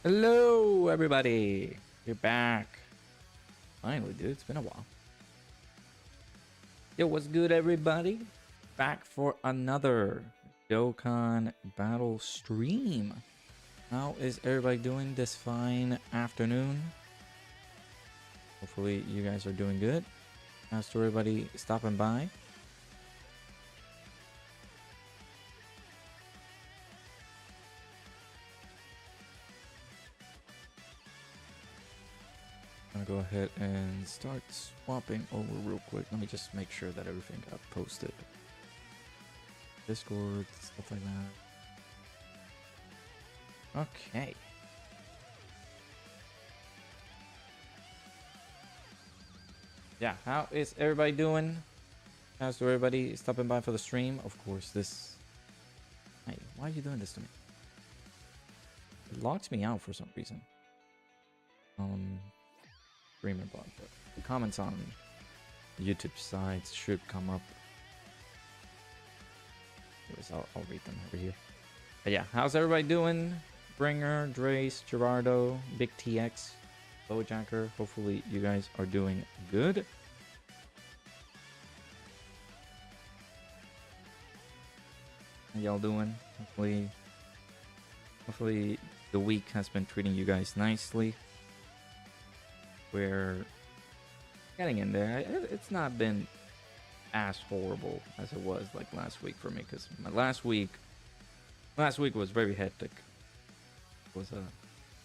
Hello, everybody. You're back. Finally, dude. It's been a while. Yo, what's good, everybody? Back for another Dokkan battle stream. How is everybody doing this fine afternoon? Hopefully, you guys are doing good. How's to everybody stopping by? I'm gonna go ahead and start swapping over real quick. Let me just make sure that everything got posted. Discord, stuff like that. Okay. Yeah, how is everybody doing? How's to everybody stopping by for the stream? Of course, this... Hey, why are you doing this to me? It locks me out for some reason. Streamer bot, but the comments on the YouTube sites should come up. Anyways, I'll read them over here. But yeah, how's everybody doing? Bringer, Drace, Gerardo, Big TX, Bojacker. Hopefully you guys are doing good. How y'all doing? Hopefully the week has been treating you guys nicely. We're getting in there. It's not been as horrible as it was like last week for me, because my last week was very hectic. It was a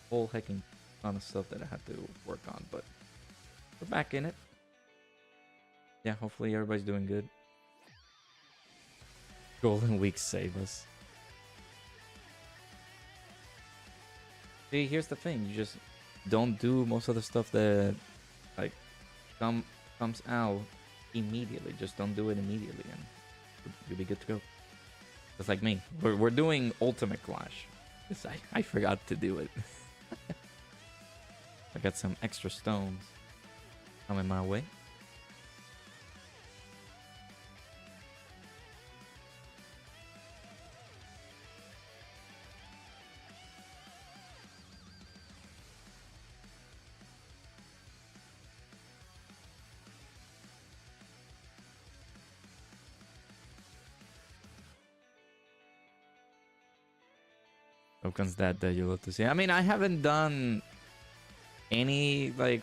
whole hecking ton of stuff that I had to work on, but we're back in it. Yeah, hopefully everybody's doing good. Golden Week save us. See, here's the thing. You just don't do most of the stuff that like comes out immediately. Just don't do it immediately and you'll be good to go. Just like me. We're doing Ultimate Clash. I forgot to do it. I got some extra stones coming my way. Dokkan's that you love to see. I mean, I haven't done any like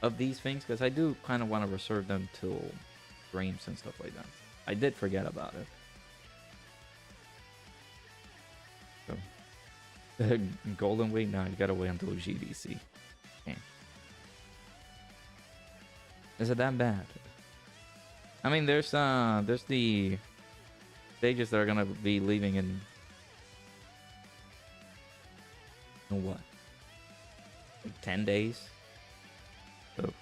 of these things because I do kind of want to reserve them till streams and stuff like that. I did forget about it. So, Golden Week? No, you gotta wait until GDC. Okay. Is it that bad? I mean, there's the stages that are gonna be leaving in what? Like 10 days? So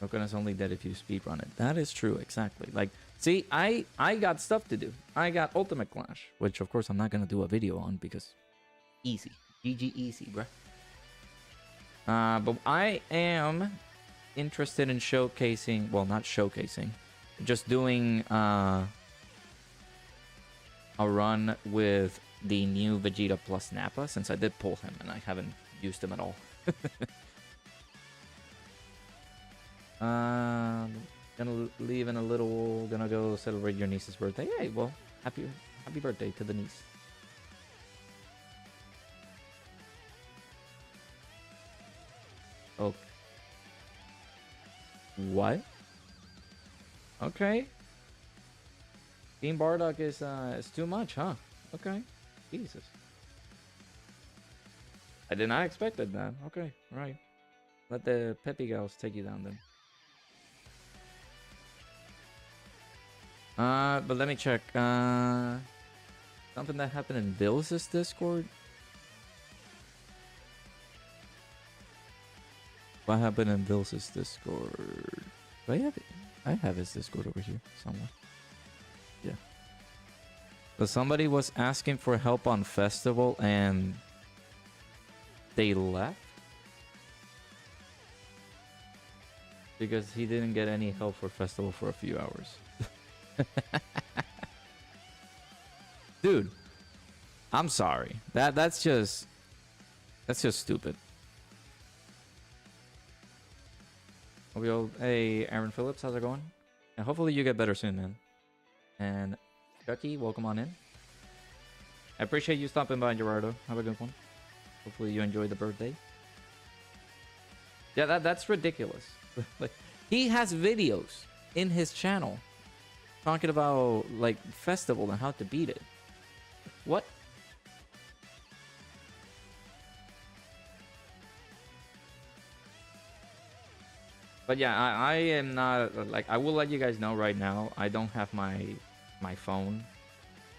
Dokkan is only dead if you speedrun it. That is true, exactly. Like, see, I got stuff to do. I got Ultimate Clash, which of course I'm not gonna do a video on because easy. GG easy, bruh. But I am interested in showcasing, well, not showcasing, just doing a run with the new Vegeta plus Nappa, since I did pull him and I haven't used him at all. Gonna leave in a little, gonna go celebrate your niece's birthday. Hey, well, happy birthday to the niece. Oh. What? Okay. Team Bardock is too much, huh? Okay. Jesus. I did not expect that. Okay, right. Let the Peppy Gals take you down then. But let me check. Something that happened in Bill's Discord? What happened in Bill's Discord? Do I have it? I have his Discord over here somewhere. Yeah. But somebody was asking for help on festival and they left because he didn't get any help for festival for a few hours. Dude, I'm sorry. That's just stupid. Hey, Aaron Phillips, how's it going? And hopefully you get better soon, man. And Chucky, welcome on in. I appreciate you stopping by, Gerardo. Have a good one. Hopefully you enjoyed the birthday. Yeah, that's ridiculous. Like, he has videos in his channel talking about like festival and how to beat it. What? But yeah, I am not like, I will let you guys know right now. I don't have my phone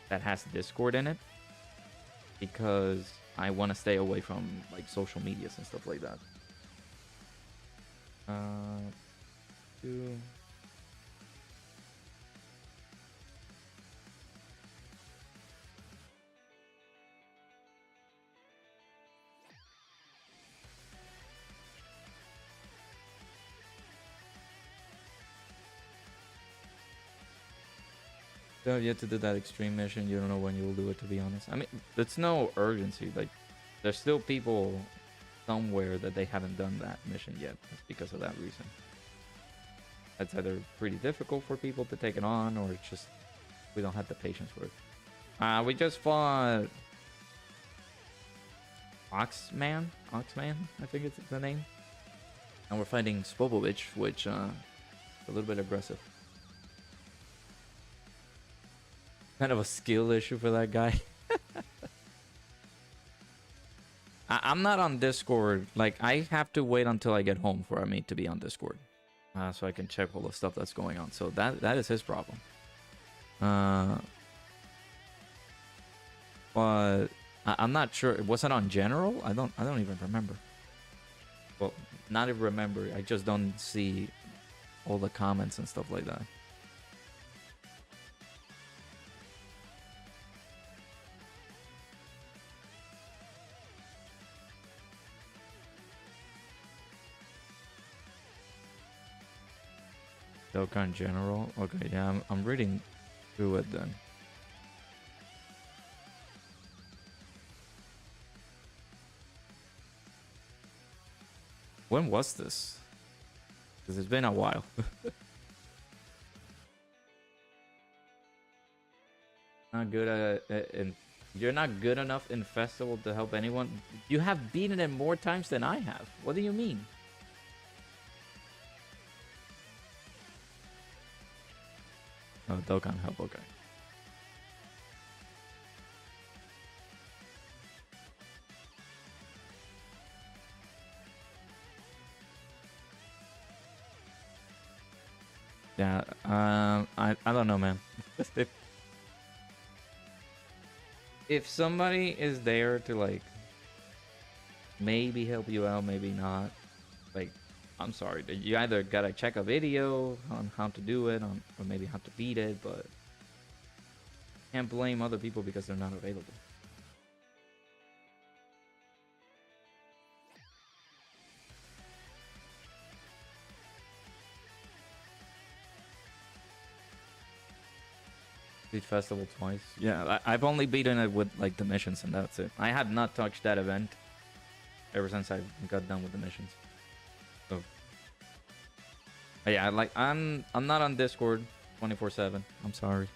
that has Discord in it because I want to stay away from like social medias and stuff like that. Two. You have yet to do that extreme mission. You don't know when you will do it, to be honest. I mean, it's no urgency. Like, there's still people somewhere that they haven't done that mission yet. It's because of that reason. That's either pretty difficult for people to take it on, or it's just we don't have the patience for it. We just fought Oxman, I think it's the name. And we're fighting Spopovich, which is a little bit aggressive. Kind of a skill issue for that guy. I'm not on Discord. Like, I have to wait until I get home for me to be on Discord, so I can check all the stuff that's going on. So that is his problem. But I'm not sure. Was it on general? I don't even remember. Well, not even remember. I just don't see all the comments and stuff like that. Dokkan general. Okay, yeah, I'm reading through it then. When was this? Because it's been a while. Not good at in. You're not good enough in festival to help anyone. You have beaten it more times than I have. What do you mean? Oh, Dokkan help. Okay. Yeah. I don't know, man. If somebody is there to like maybe help you out, maybe not. Like, I'm sorry. You either gotta check a video on how to do it, or maybe how to beat it, but can't blame other people because they're not available. Beat festival twice. Yeah, I've only beaten it with like the missions, and that's it. I have not touched that event ever since I got done with the missions. So, but yeah, like I'm not on Discord 24/7. I'm sorry.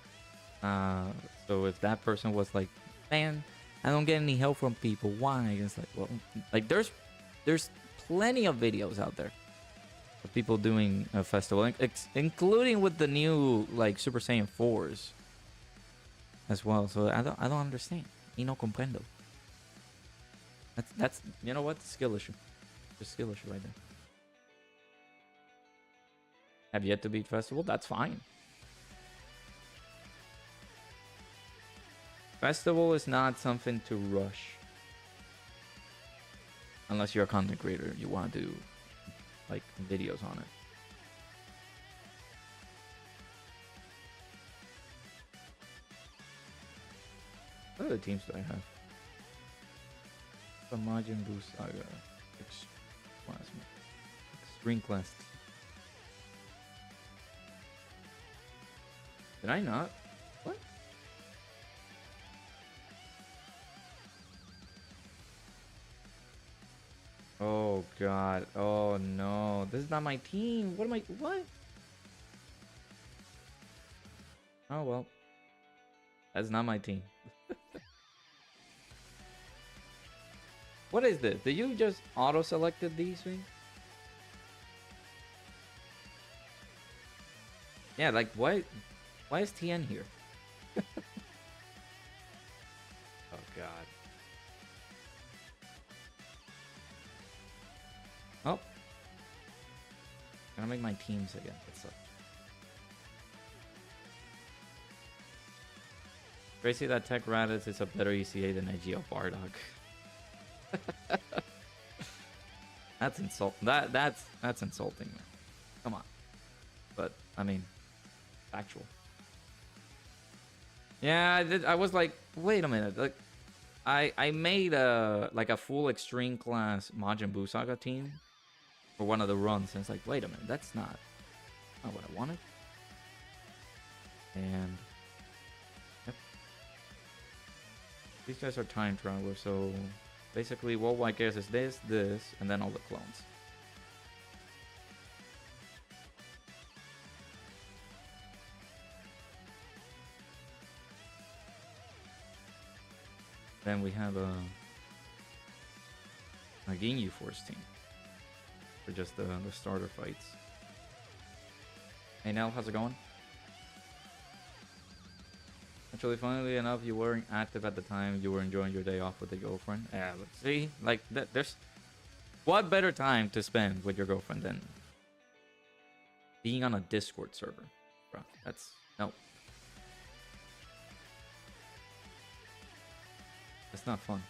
So if that person was like, man, I don't get any help from people, why? It's like, well, like there's plenty of videos out there of people doing a festival, including with the new like Super Saiyan 4s as well. So I don't understand. Y no comprendo. That's you know what? Skill issue. Just skill issue right there. Have yet to beat festival? That's fine. Festival is not something to rush. Unless you're a content creator, you want to do like videos on it. What other teams do I have? The Majin Buu Saga. Extreme Class. Did I not? What? Oh god. Oh no. This is not my team. What am I? What? Oh well. That's not my team. What is this? Did you just auto-selected these things? Yeah, like why is TN here? Oh god. Oh. Gonna make my teams again. That sucks. Crazy that Tech Raditz is a better ECA than IGL Bardock. That's that's insulting, man. Come on. But I mean, factual. Yeah, I was like, wait a minute. Like, I made a full extreme class Majin Buu Saga team for one of the runs, and it's like, wait a minute, that's not what I wanted. And yep, these guys are time travelers, so basically, worldwide chaos is this, and then all the clones. Then we have a Ginyu Force team for just the starter fights. Hey Nell, how's it going? Actually, funnily enough, you weren't active at the time. You were enjoying your day off with your girlfriend. Yeah, but see, like there's what better time to spend with your girlfriend than being on a Discord server, bro? That's no. It's not fun.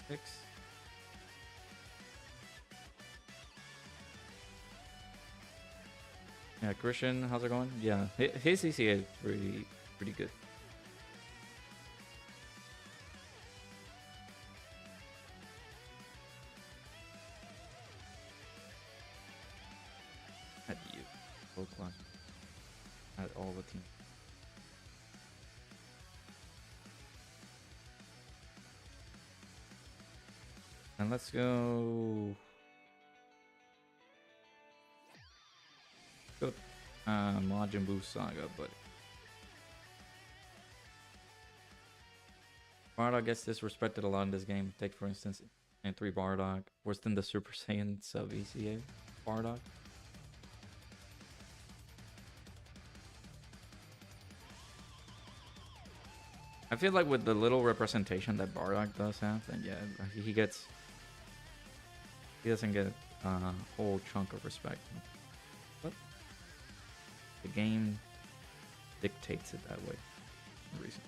Six. Yeah, Christian, how's it going? Yeah, his CCA is pretty good. At you, full class. At all the team. And let's go. Go Majin Buu Saga, but Bardock gets disrespected a lot in this game. Take for instance N3 Bardock, worse than the Super Saiyan sub ECA Bardock. I feel like with the little representation that Bardock does have, then yeah, he doesn't get a whole chunk of respect. But the game dictates it that way. For some reason.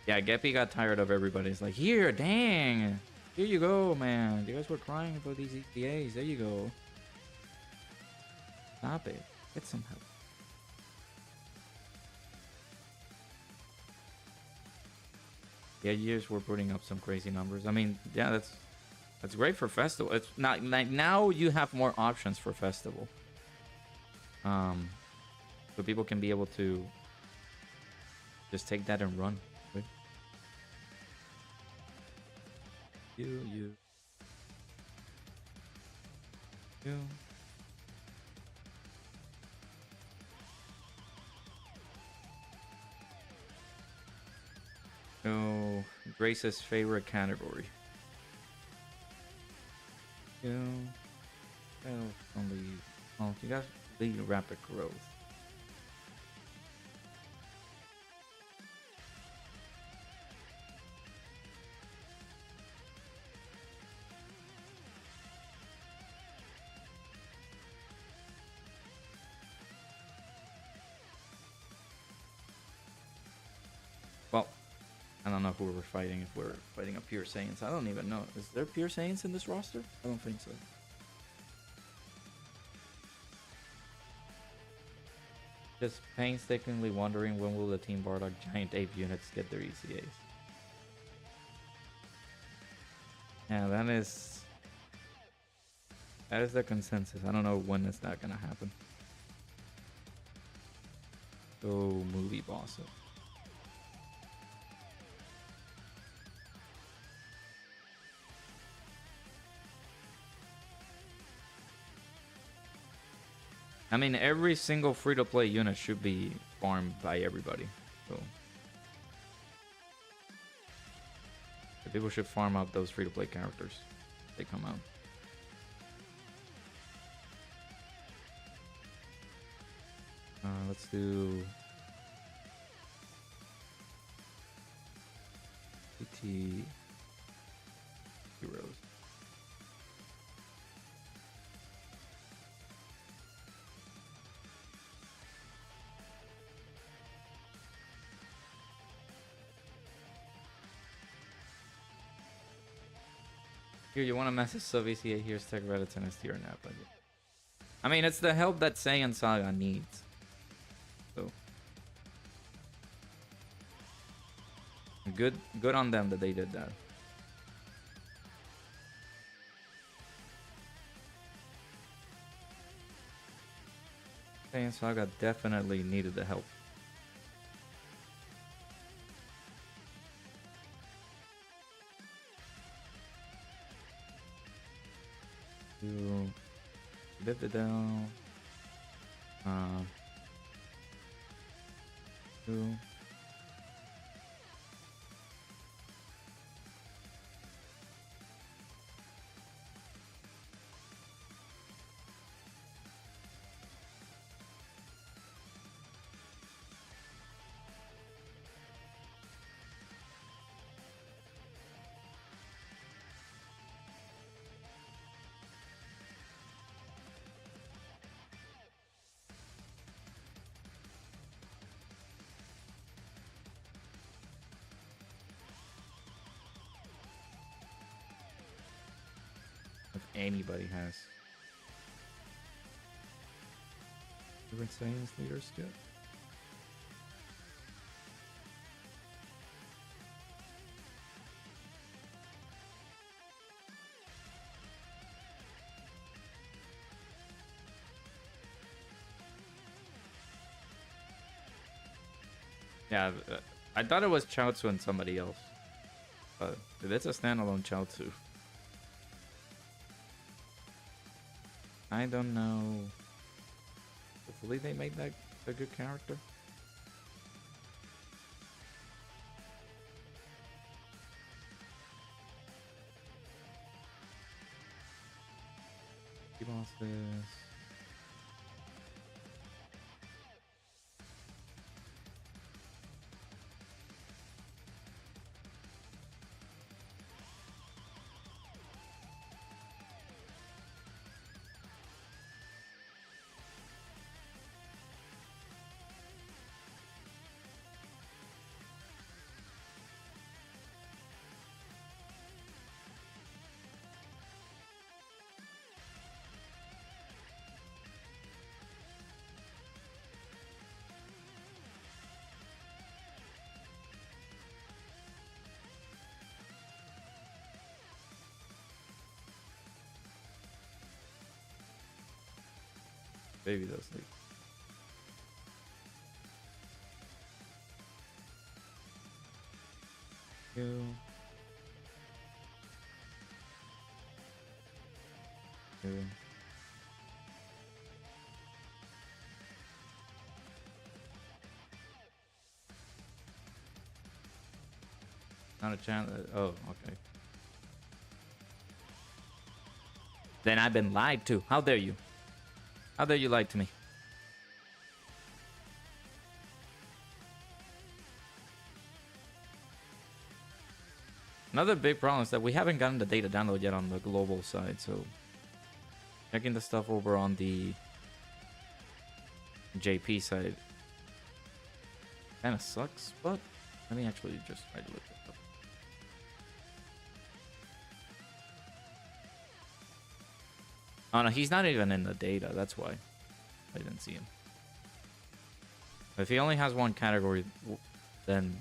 Yeah, Geppy got tired of everybody's like, here, dang, here you go, man. You guys were crying for these ETAs. There you go. Stop it. Get some help. Yeah, years we're putting up some crazy numbers. I mean, yeah, that's great for festival. It's not like now you have more options for festival. So people can be able to just take that and run. Right? You. Oh, Grace's favorite category. Oh, you guys lead rapid growth. Well, I don't know who we're fighting, if we're fighting a Pure Saiyans. I don't even know. Is there Pure Saiyans in this roster? I don't think so. Just painstakingly wondering when will the Team Bardock Giant Ape units get their ECAs. Yeah, That is the consensus. I don't know when is that gonna happen. So movie bosses. I mean, every single free-to-play unit should be farmed by everybody. So people should farm out those free-to-play characters. They come out. Let's do PT Heroes. Here, you want to message sub ECA? Here's Tech Raditz and STR now, budget. I mean, it's the help that Saiyan Saga needs. So good on them that they did that. Saiyan Saga definitely needed the help. To lift it down. Two. If anybody has. Different Saiyan's leader skip. Yeah, I thought it was Chaozu and somebody else. But it's a standalone Chaozu. I don't know. Hopefully they made that a good character. Bosses. Baby does sleep. Go. Go. Not a chance. Oh, okay. Then I've been lied to. How dare you? How dare you lie to me? Another big problem is that we haven't gotten the data download yet on the global side, so checking the stuff over on the JP side kind of sucks, but let me actually just try to look it up. Oh no, he's not even in the data, that's why I didn't see him. If he only has one category, then...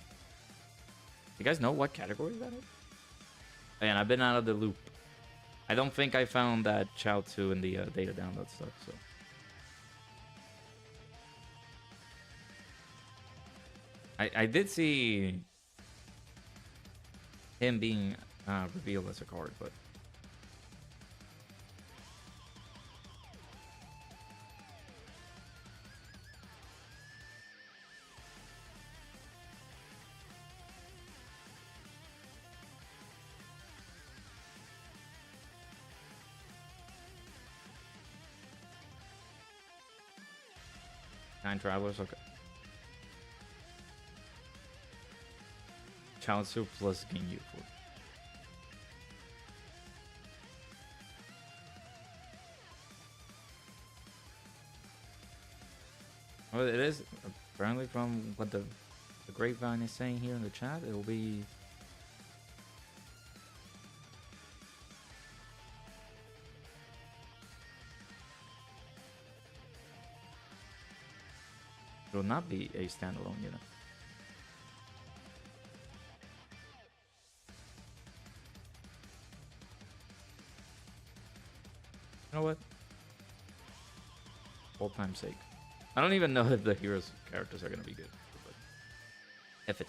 You guys know what category that is? Man, I've been out of the loop. I don't think I found that Chaozu in the data download stuff, so. I did see him being revealed as a card, but Nine Travelers, okay. Chaozu plus Ginyu for. Well, it is apparently from what the grapevine is saying here in the chat. It will be. It will not be a standalone, you know. You know what? For old time's sake. I don't even know if the heroes characters are gonna be good. But F it.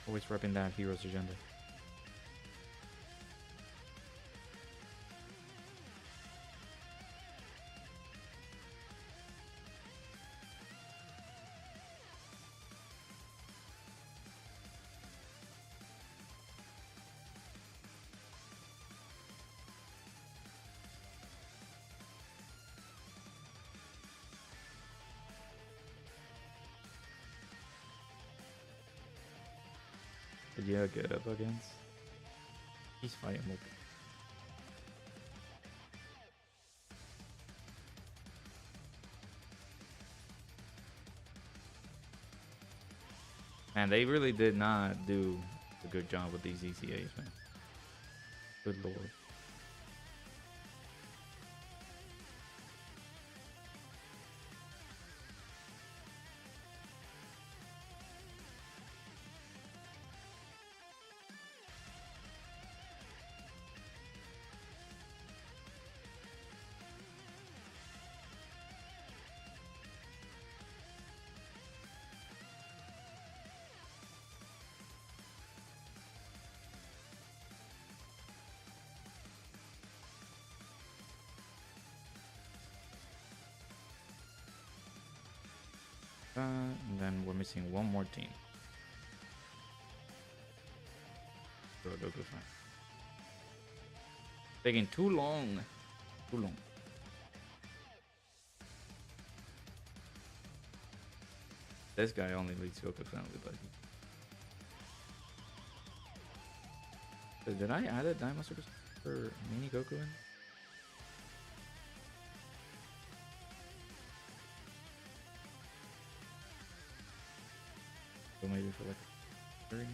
Always repping that heroes agenda. Yeah, get up against. He's fighting Mook. Man, they really did not do a good job with these ECAs, man. Good lord. And then we're missing one more team. Goku fine. Taking too long. Too long. This guy only leads Goku family, but did I add a Diamond Super for mini Goku in? So maybe for like a 30.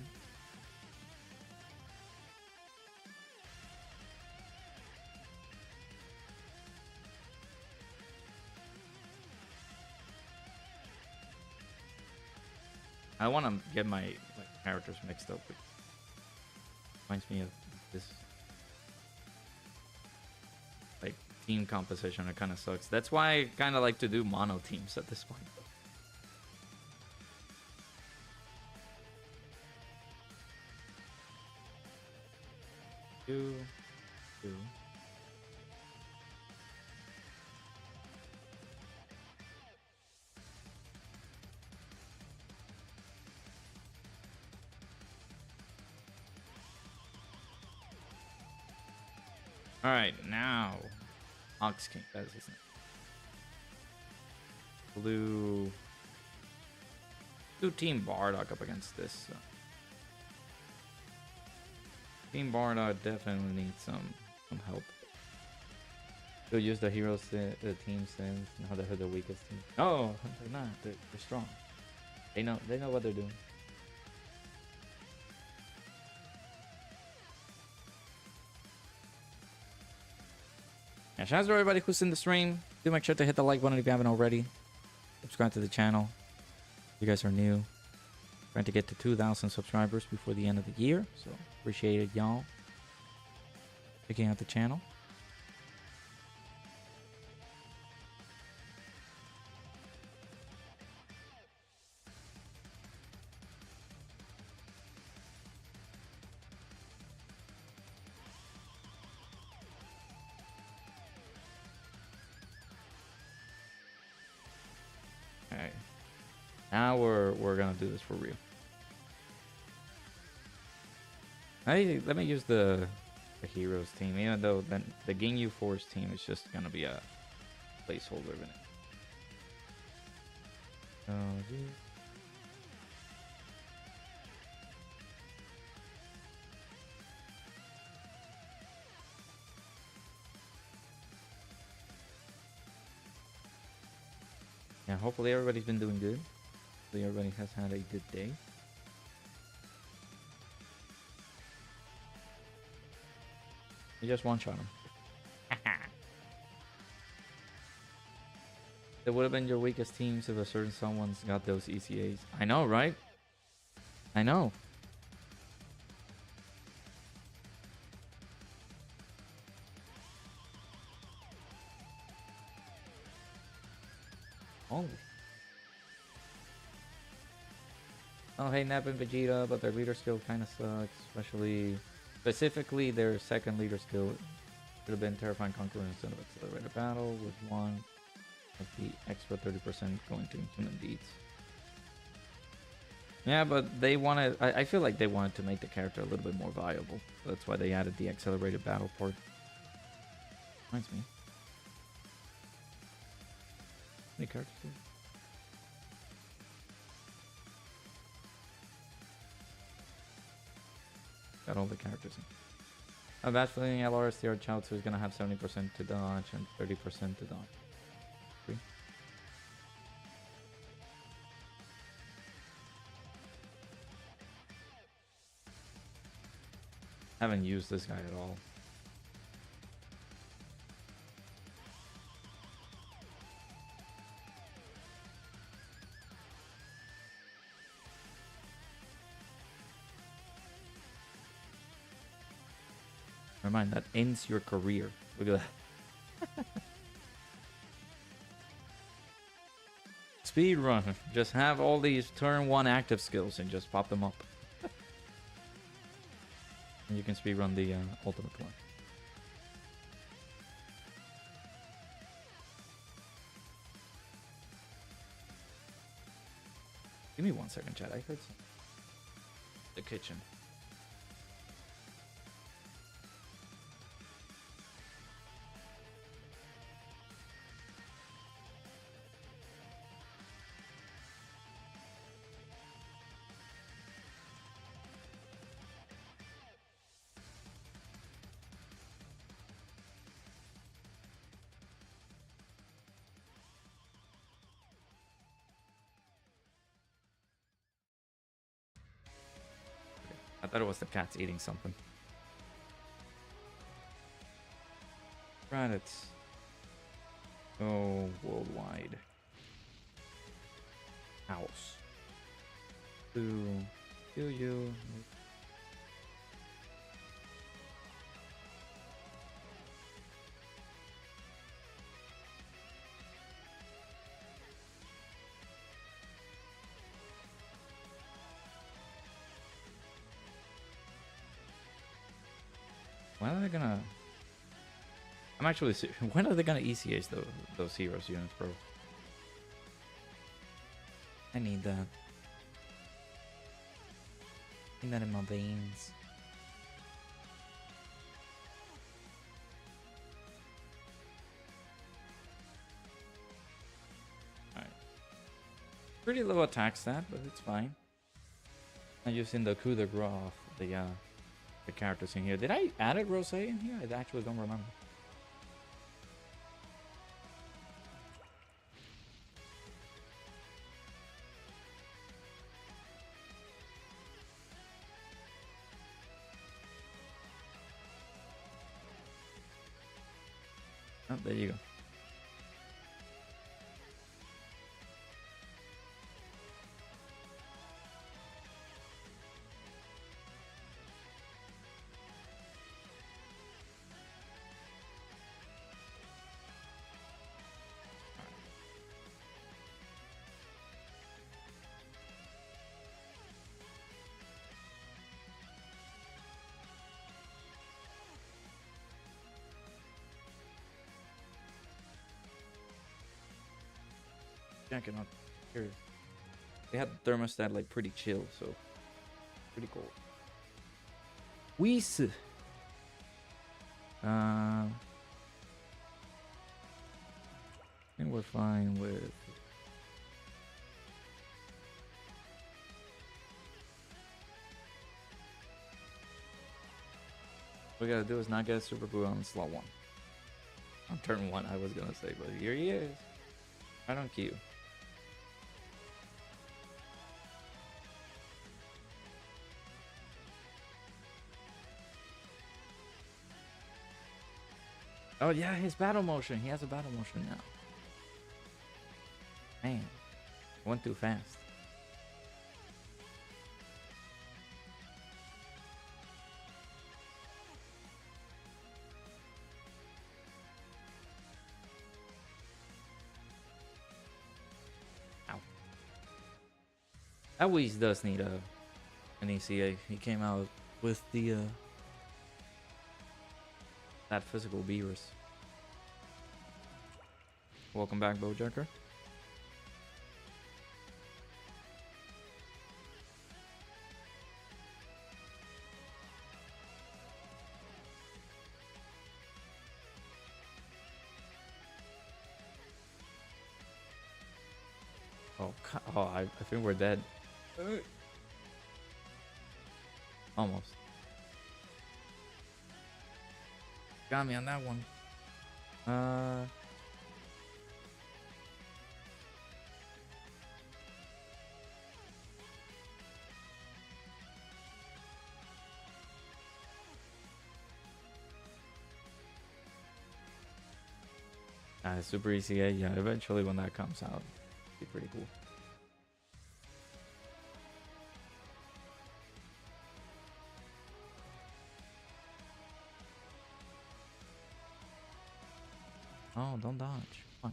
I want to get my characters mixed up, but reminds me of this like team composition. It kind of sucks. That's why I kind of like to do mono teams at this point. Two. All right, now Ox King. That is his name. Blue Team Bardock up against this. Team Bardock definitely needs some help. They'll use the heroes, the team sins. Now they're the weakest team. Oh, they're not. They're strong. They know what they're doing. Yeah, shout out to everybody who's in the stream. Do make sure to hit the like button if you haven't already. Subscribe to the channel if you guys are new. Trying to get to 2,000 subscribers before the end of the year. So appreciate it, y'all. Checking out the channel. Alright. Now we're gonna do this for real. Let me use the heroes team, even though then the Ginyu Force team is just gonna be a placeholder in it. Oh, geez. Yeah, hopefully everybody's been doing good. Hopefully everybody has had a good day. You just one-shot him. It would have been your weakest teams if a certain someone's got those ECAs. I know, right? I know. Oh. Oh, hey, Nap and Vegeta, but their leader skill kind of sucks, specifically their second leader skill. Should have been Terrifying Conqueror instead of Accelerated Battle, with one of the extra 30% going to Human Beats. Yeah, but they wanted, I feel like they wanted to make the character a little bit more viable. So that's why they added the Accelerated Battle part. Reminds me. How many characters do? Got all the characters in. A bad feeling LRS the Chaozu is gonna have 70% to dodge and 30% to dodge. Three. Haven't used this guy at all. Never mind, that ends your career. Look at that. Speed run. Just have all these turn 1 active skills and just pop them up. And you can speed run the ultimate one. Give me 1 second, chat. I heard something. The kitchen. I thought it was the cats eating something. Raditz. Oh, worldwide. House. Do you? When are they gonna... I'm actually... When are they gonna ECH those heroes units, bro? I need that. I need that in my veins. Alright. Pretty low attack stat, but it's fine. I'm using the coup de grace of the characters in here. Did I add it Rose in here? I actually don't remember. Oh, there you go. Jacking on here. They had the thermostat like pretty chill, so pretty cool. Whis. I think we're fine with. What we gotta do is not get a super boo on slot 1. On turn 1, I was gonna say, but here he is. Right on cue. Oh yeah, his battle motion. He has a battle motion now. Man, went too fast. Ow. That Whis does need an ECA. He came out with the that physical beavers. Welcome back, Bojacker. Oh, I think we're dead. Almost. Got me on that one. Super ECA, yeah, eventually when that comes out, it'll be pretty cool. Oh, don't dodge. Come on.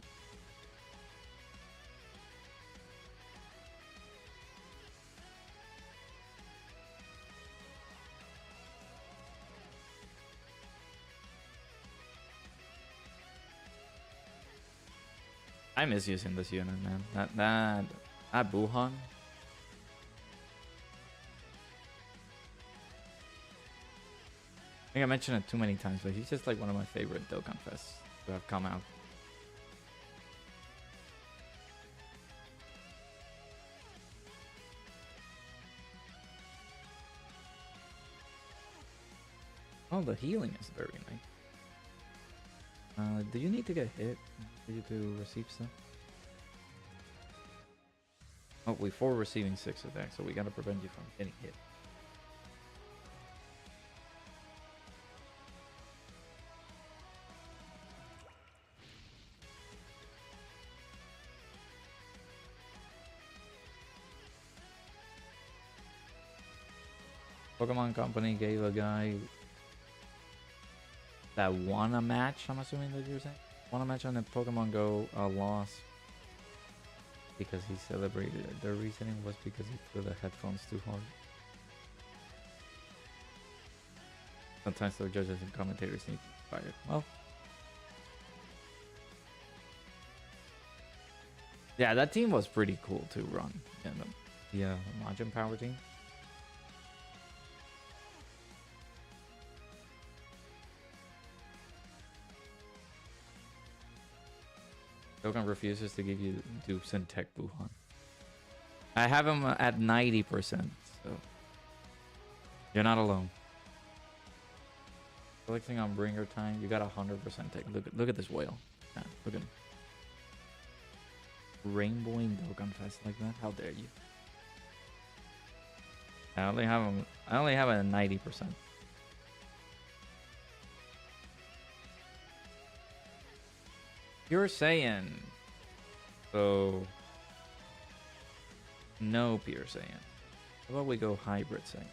I miss using this unit, man. That Buhan. I think I mentioned it too many times, but he's just like one of my favorite Dokkan Fests to have come out. Oh, the healing is very nice. Do you need to get hit for you to receive stuff? Oh, we 4 receiving 6 attack, so we gotta prevent you from getting hit. Pokemon Company gave a guy that won a match, I'm assuming that you're saying? Won a match on the Pokemon Go loss because he celebrated it. Their reasoning was because he threw the headphones too hard. Sometimes their judges and commentators need to be fired. Well, yeah, that team was pretty cool to run. Yeah, the Majin Power team. Dokkan refuses to give you dupes and tech Buhan. I have him at 90%, so you're not alone. Collecting on bringer time, you got 100% tech. Look at this whale. Yeah, look at him. Rainbowing Dokkan Fest like that? How dare you? I only have it at 90%. You're saying, so no Pure Saiyan. How about we go Hybrid Saiyan?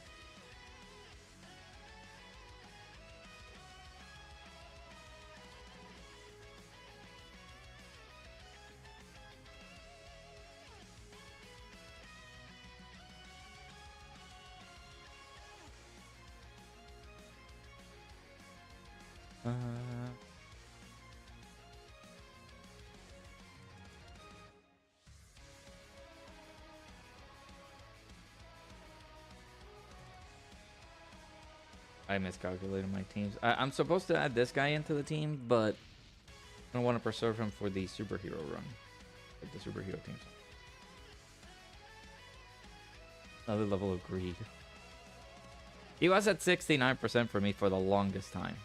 I miscalculated my teams. I'm supposed to add this guy into the team, but I don't want to preserve him for the superhero run. Like the superhero teams. Another level of greed. He was at 69% for me for the longest time.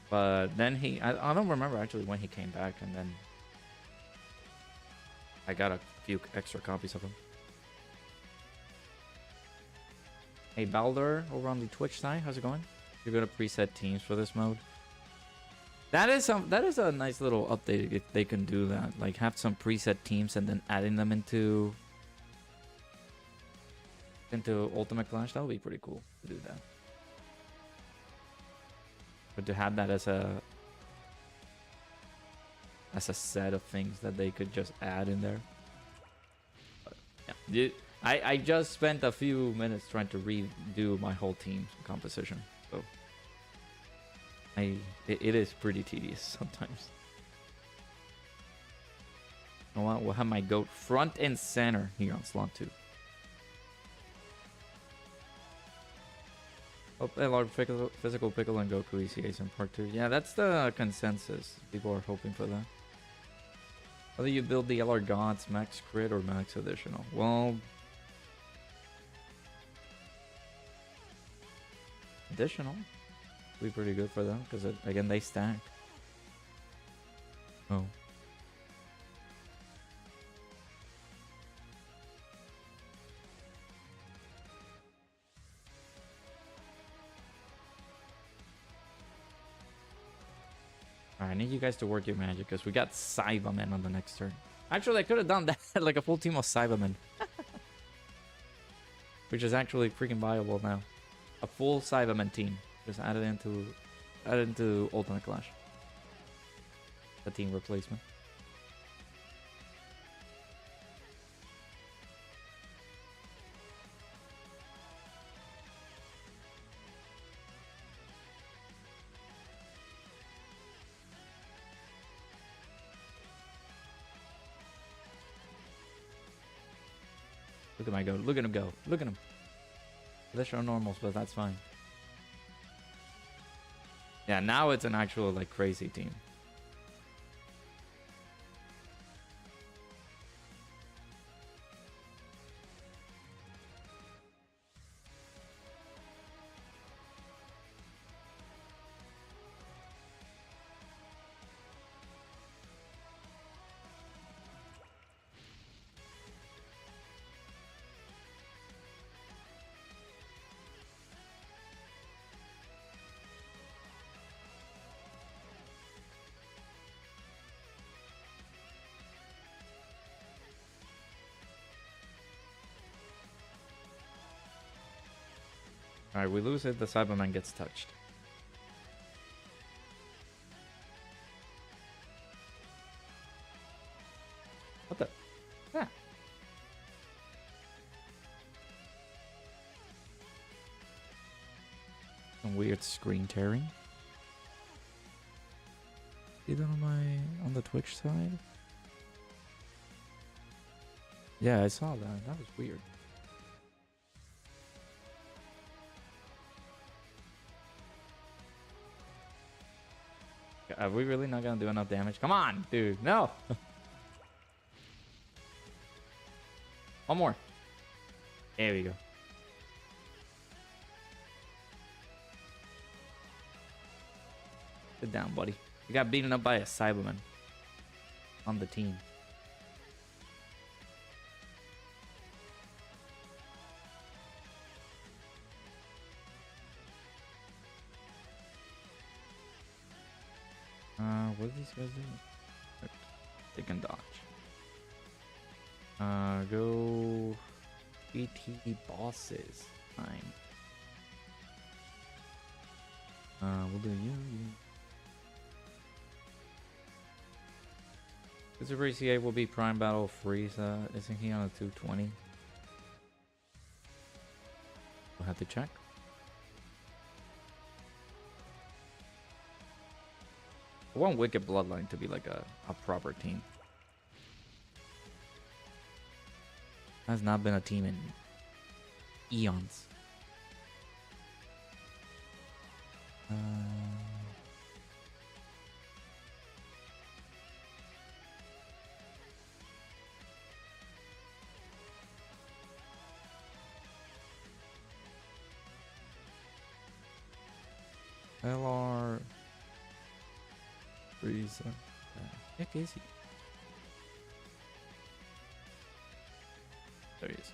But then I don't remember actually when he came back, and then I got a few extra copies of him. Hey Baldur over on the Twitch side, how's it going? You're gonna preset teams for this mode. That is a nice little update if they can do that. Like have some preset teams and then adding them into Ultimate Clash. That would be pretty cool to do that. But to have that as a set of things that they could just add in there. But, yeah, I just spent a few minutes trying to redo my whole team composition, so it is pretty tedious sometimes. You know what? We'll have my goat front and center here on slot 2. Oh, a large physical pickle and Goku ECAs in part 2. Yeah, that's the consensus. People are hoping for that. Whether you build the LR Gods, max crit, or max additional. Well, additional would be pretty good for them because again they stack. Oh. Alright, I need you guys to work your magic because we got Cybermen on the next turn. Actually, I could have done that, like a full team of Cybermen. Which is actually freaking viable now. A full Cybermen team. Just add it into Ultimate Clash. The team replacement. Look at my goat. Look at him go. Look at him. They're showing normals, but that's fine. Yeah, now it's an actual like crazy team. Alright, we lose it, the Cyberman gets touched. What the? Ah. Some weird screen tearing. See that on the Twitch side? Yeah, I saw that. That was weird. Are we really not gonna do enough damage? Come on, dude. No. One more. There we go. Sit down, buddy. You got beaten up by a Cyberman on the team. What do these guys do? They can dodge. Go BT bosses. Fine. We'll do you. The Super ECA will be Prime Battle Frieza. Isn't he on a 220? We'll have to check. I want Wicked Bloodline to be like a proper team. Has not been a team in eons. LR Frieza. Heck is he? There he is.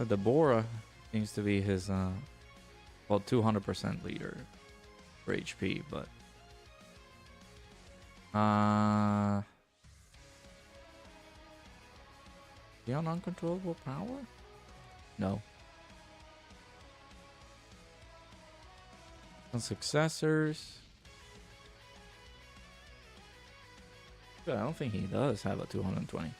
Deborah seems to be his well 200% leader for HP, but beyond uncontrollable power? No. Some successors. I don't think he does have a 220.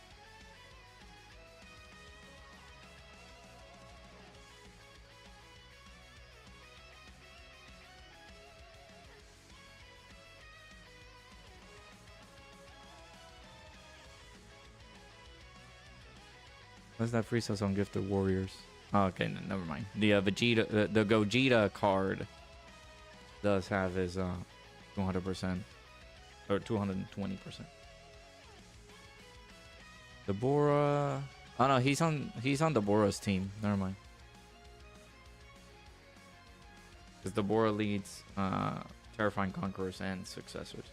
What's that free stuff on Gifted Warriors? Oh, okay, never mind. The Vegeta, the Gogeta card does have his 200% or 220%. Deborah. Oh no, he's on Deborah's team. Never mind. Because Deborah leads Terrifying Conquerors and Successors.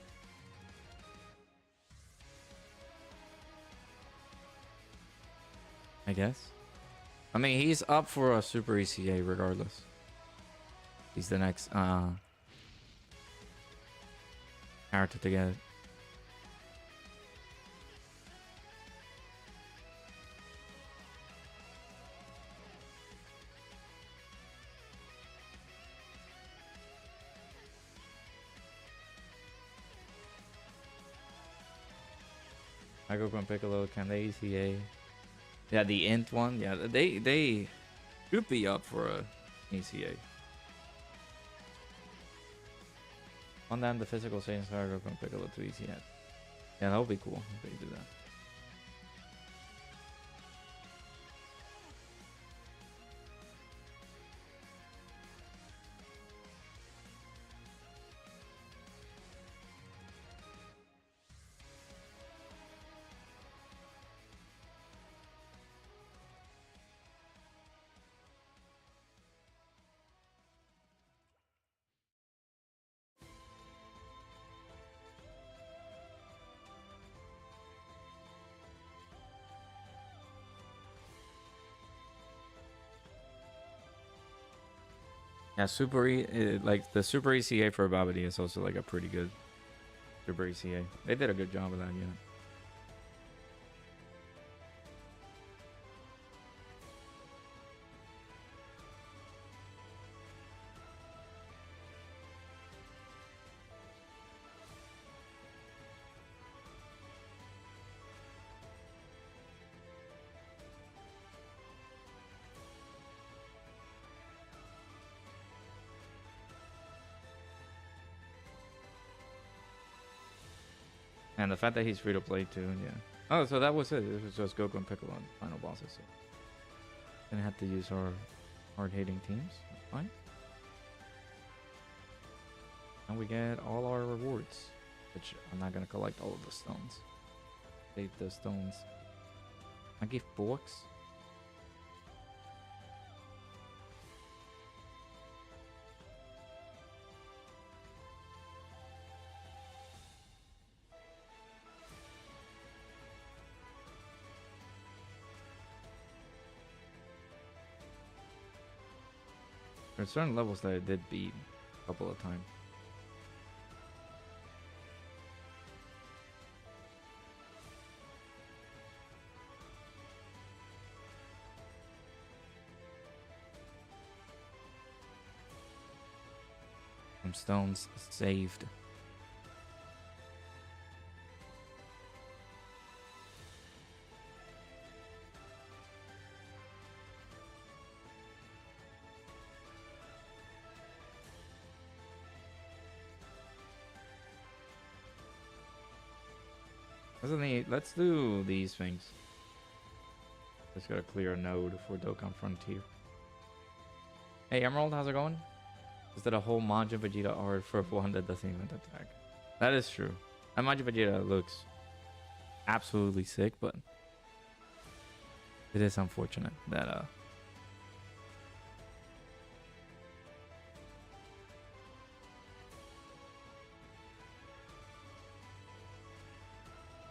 I guess. I mean, he's up for a Super ECA regardless. He's the next character to get it. I go from Piccolo, can they ECA? Yeah, the Int one. Yeah, they should be up for a ECA. On them, the physical Saiyan Saga from Piccolo to ECA. Yeah, that would be cool if they do that. Yeah, like the Super ECA for Babidi is also like a pretty good Super ECA. They did a good job of that, yeah. And the fact that he's free to play too, yeah. Oh, so that was it. It was just Goku and Piccolo and final bosses. So didn't have to use our hard-hitting teams. That's fine. And we get all our rewards, which I'm not gonna collect all of the stones. Save the stones. I give books. There's certain levels that I did beat a couple of times. Some stones saved. Let's do these things. Just gotta clear a node for Dokkan Frontier. Hey Emerald, how's it going? Is that a whole Majin Vegeta art for one that doesn't even attack? That is true. And Majin Vegeta looks absolutely sick, but it is unfortunate that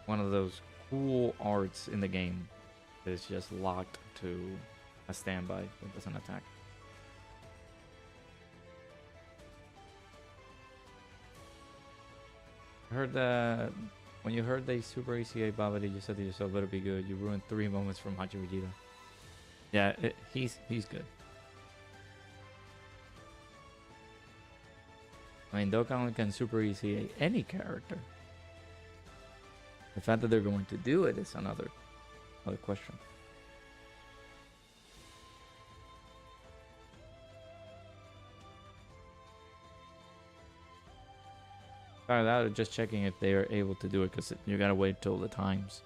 one of those cool arts in the game is just locked to a standby that doesn't attack. I heard that when you heard they Super ECA Babidi, you said to yourself, "Better be good." You ruined 3 moments from Hachi Vegeta. Yeah, he's good. I mean, Dokkan can Super ECA any character. The fact that they're going to do it is another question. Started out just checking if they are able to do it, because you gotta wait till the times,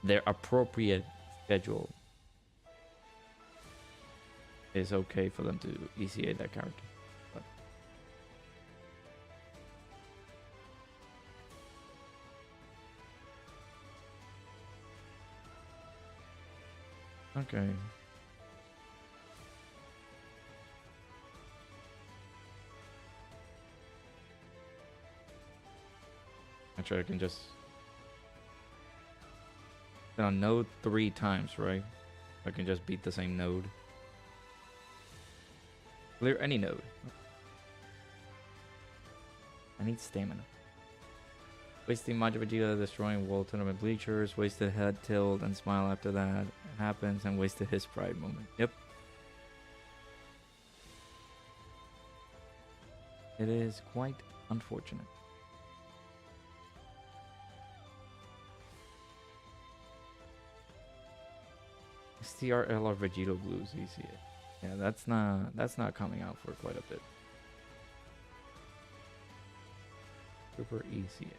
their appropriate schedule is okay for them to ECA that character. But okay. Actually, I can just on node 3 times, right? I can just beat the same node. Clear any node. I need stamina. Wasting Majin Vegeta, destroying World Tournament bleachers, wasted head tilt and smile after that happens, and wasted his pride moment. Yep. It is quite unfortunate. STR/LR Vegito Blues ECA. Yeah, that's not coming out for quite a bit. Super ECA.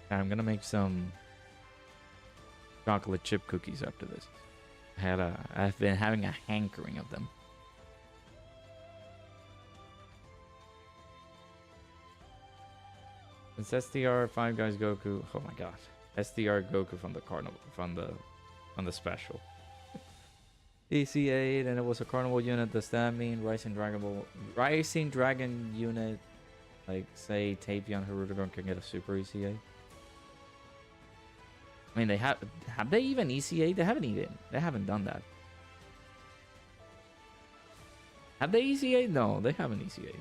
I'm gonna make some chocolate chip cookies after this. I've been having a hankering of them. It's STR Five Guys Goku. Oh my god, STR Goku from the carnival, from the special. EC8, and it was a carnival unit. Does that mean Rising Dragon unit, like say Tapion Hirudegarn, can get a Super ECA? I mean, have they even ECA? They haven't done that. Have they ECA? No, they haven't ECA.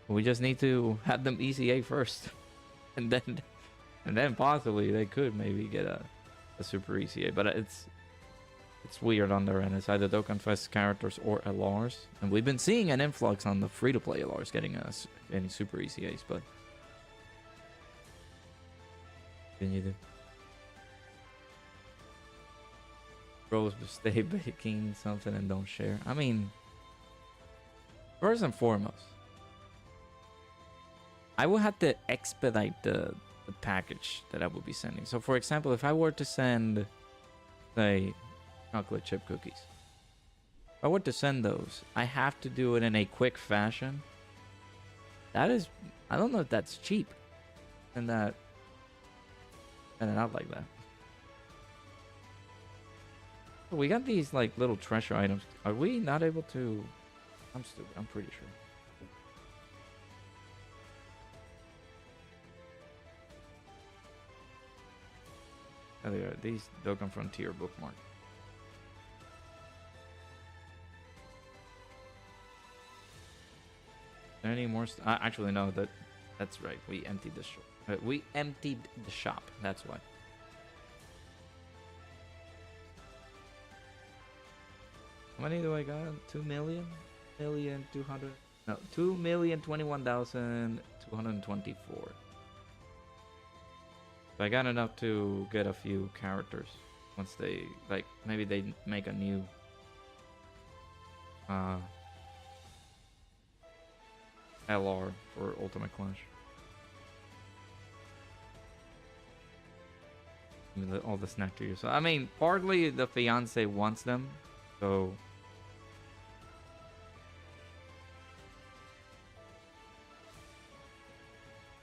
We just need to have them ECA first, and then possibly they could maybe get a Super ECA. But it's weird on their end. It's either Dokkan Fest characters or LRs, and we've been seeing an influx on the free-to-play LRs getting any Super ECAs, but. Can you do? Bros, stay baking something and don't share. I mean, first and foremost, I will have to expedite the package that I will be sending. So, for example, if I were to send, say, chocolate chip cookies, if I were to send those, I have to do it in a quick fashion. That is, I don't know if that's cheap, and that. And out like that. We got these like little treasure items. Are we not able to? I'm stupid. I'm pretty sure. Oh, they are. These Dokkan Frontier bookmark. any more? Actually, no. That's right. We emptied the shop. We emptied the shop. That's why. How many do I got? 2,000,200. No, 2,021,224. So I got enough to get a few characters. Once they like, maybe they make a new LR for Ultimate Clash. All the snack to you. So I mean, partly the fiance wants them, so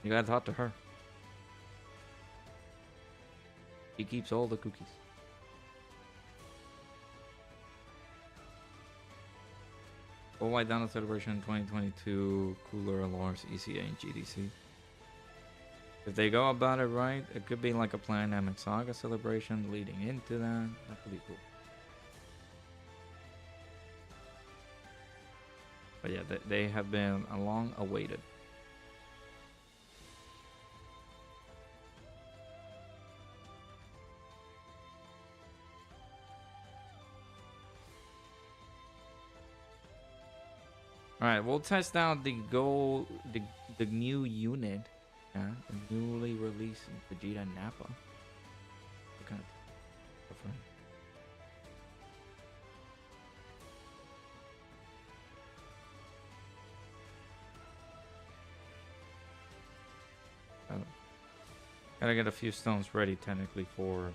you gotta talk to her. She keeps all the cookies. All White Down Celebration 2022 Cooler Alarms ECA and GDC. If they go about it right, it could be like a Dynamic Saga celebration leading into that. That could be cool. But yeah, they have been long awaited. Alright, we'll test out the new unit. Yeah, the newly released Vegeta Nappa. What kind of different? Gotta get a few stones ready technically for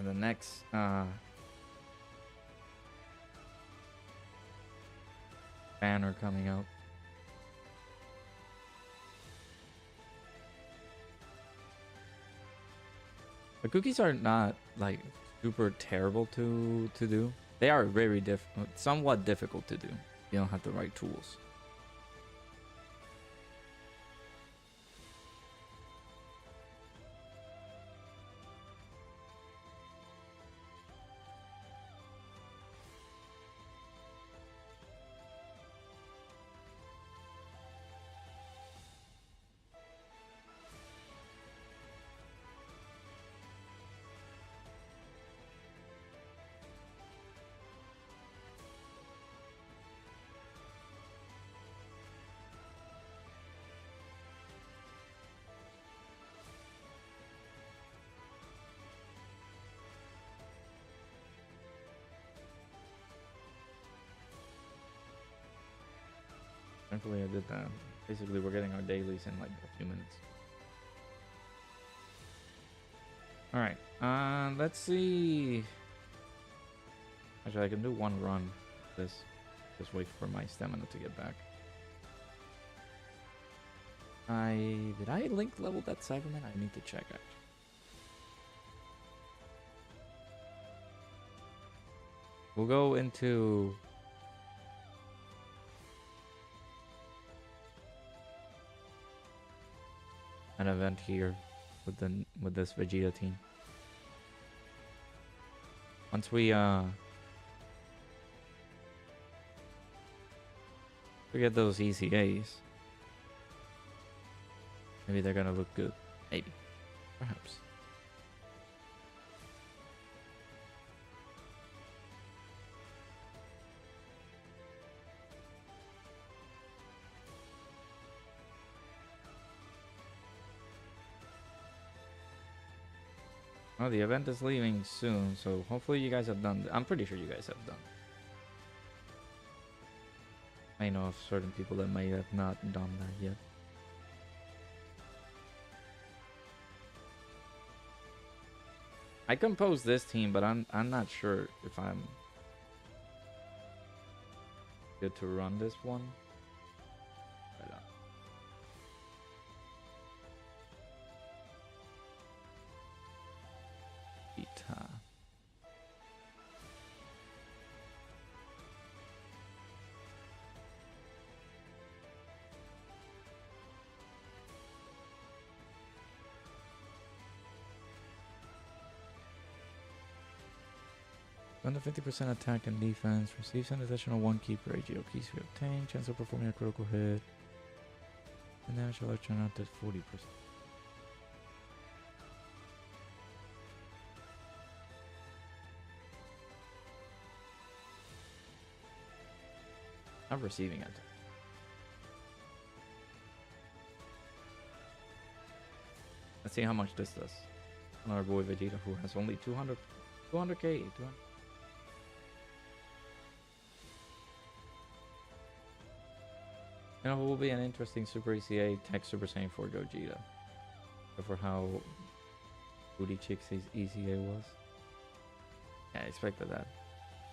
the next banner coming out. The cookies are not like super terrible to do. They are very somewhat difficult to do. You don't have the right tools. Thankfully I did that. Basically we're getting our dailies in like a few minutes. Alright, let's see. Actually I can do one run. Just wait for my stamina to get back. Did I link level that Cyberman? I need to check actually. We'll go into an event here with this Vegeta team. Once we get those ECAs, maybe they're gonna look good. Maybe, perhaps. Oh, the event is leaving soon, so hopefully you guys have done. I'm pretty sure you guys have done. I know of certain people that may have not done that yet. I composed this team, but I'm not sure if I'm good to run this one. Under 50% attack and defense. Receives an additional 1 key per AGO keys we obtain. Chance of performing a critical hit. And damage will turn out to 40%. I'm receiving it. Let's see how much this does. On our boy Vegeta, who has only 200k. 200. You know, it will be an interesting Super ECA tech Super Saiyan 4 Gogeta. For how booty chicks his ECA was. Yeah, I expected that.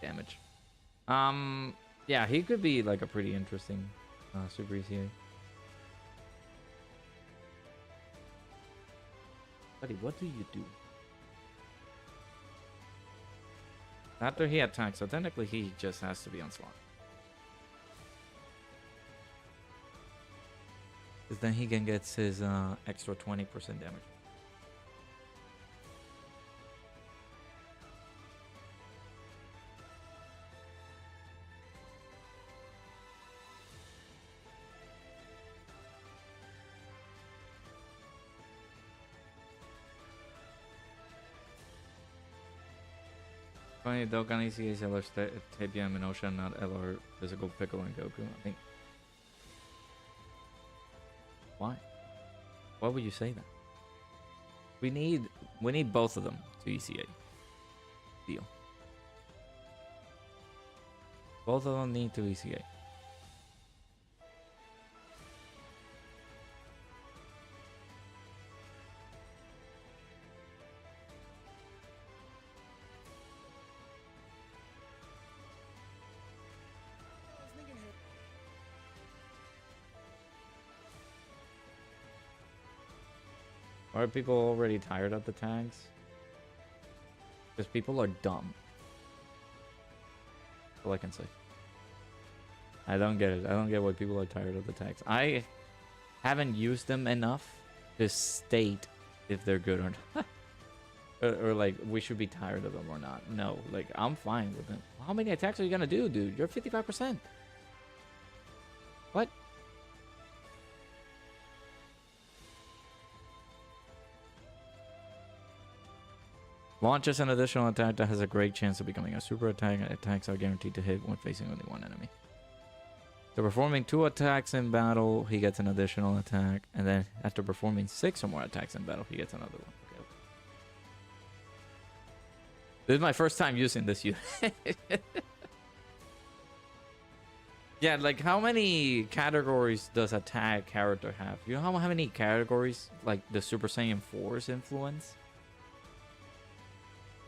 Damage. Yeah, he could be like a pretty interesting Super ECA. Buddy, what do you do? After he attacks, so technically he just has to be on slot. Because then he can get his extra 20% damage. Funny, Dokkan ECA is LR Tapia and Minosha, not LR physical Piccolo and Goku. I think. Why? Why would you say that? We need both of them to ECA. Deal. Both of them need to ECA. Are people already tired of the tags? Because people are dumb. That's all I can say. I don't get it. I don't get why people are tired of the tags. I haven't used them enough to state if they're good or not. or like, we should be tired of them or not. No, like, I'm fine with them. How many attacks are you gonna do, dude? You're 55%. What? Launches an additional attack that has a great chance of becoming a super attack, and attacks are guaranteed to hit when facing only one enemy. So performing 2 attacks in battle, he gets an additional attack, and then after performing 6 or more attacks in battle, he gets another one. Okay. This is my first time using this unit. Yeah, like how many categories does a tag character have? You know how many categories like the Super Saiyan 4's influence?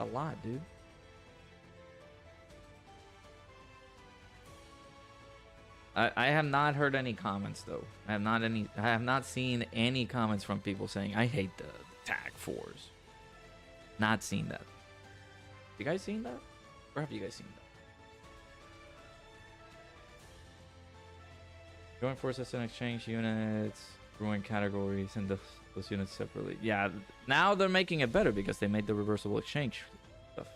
A lot, dude. I have not heard any comments though. I have not seen any comments from people saying I hate the tag 4s. Not seen that. You guys seen that? Or have you guys seen that? Join forces and exchange units, growing categories, and those units separately. Yeah, now they're making it better because they made the reversible exchange stuff.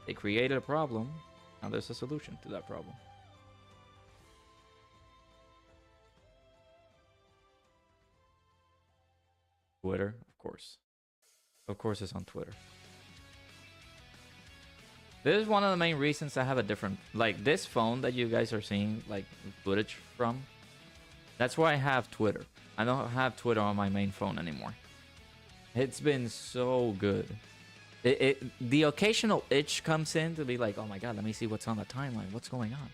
They created a problem. Now there's a solution to that problem. Twitter, of course. Of course it's on Twitter. This is one of the main reasons I have a different... Like, this phone that you guys are seeing, like, footage from. That's why I have Twitter. I don't have Twitter on my main phone anymore. It's been so good. The occasional itch comes in to be like, oh my god, let me see what's on the timeline. What's going on?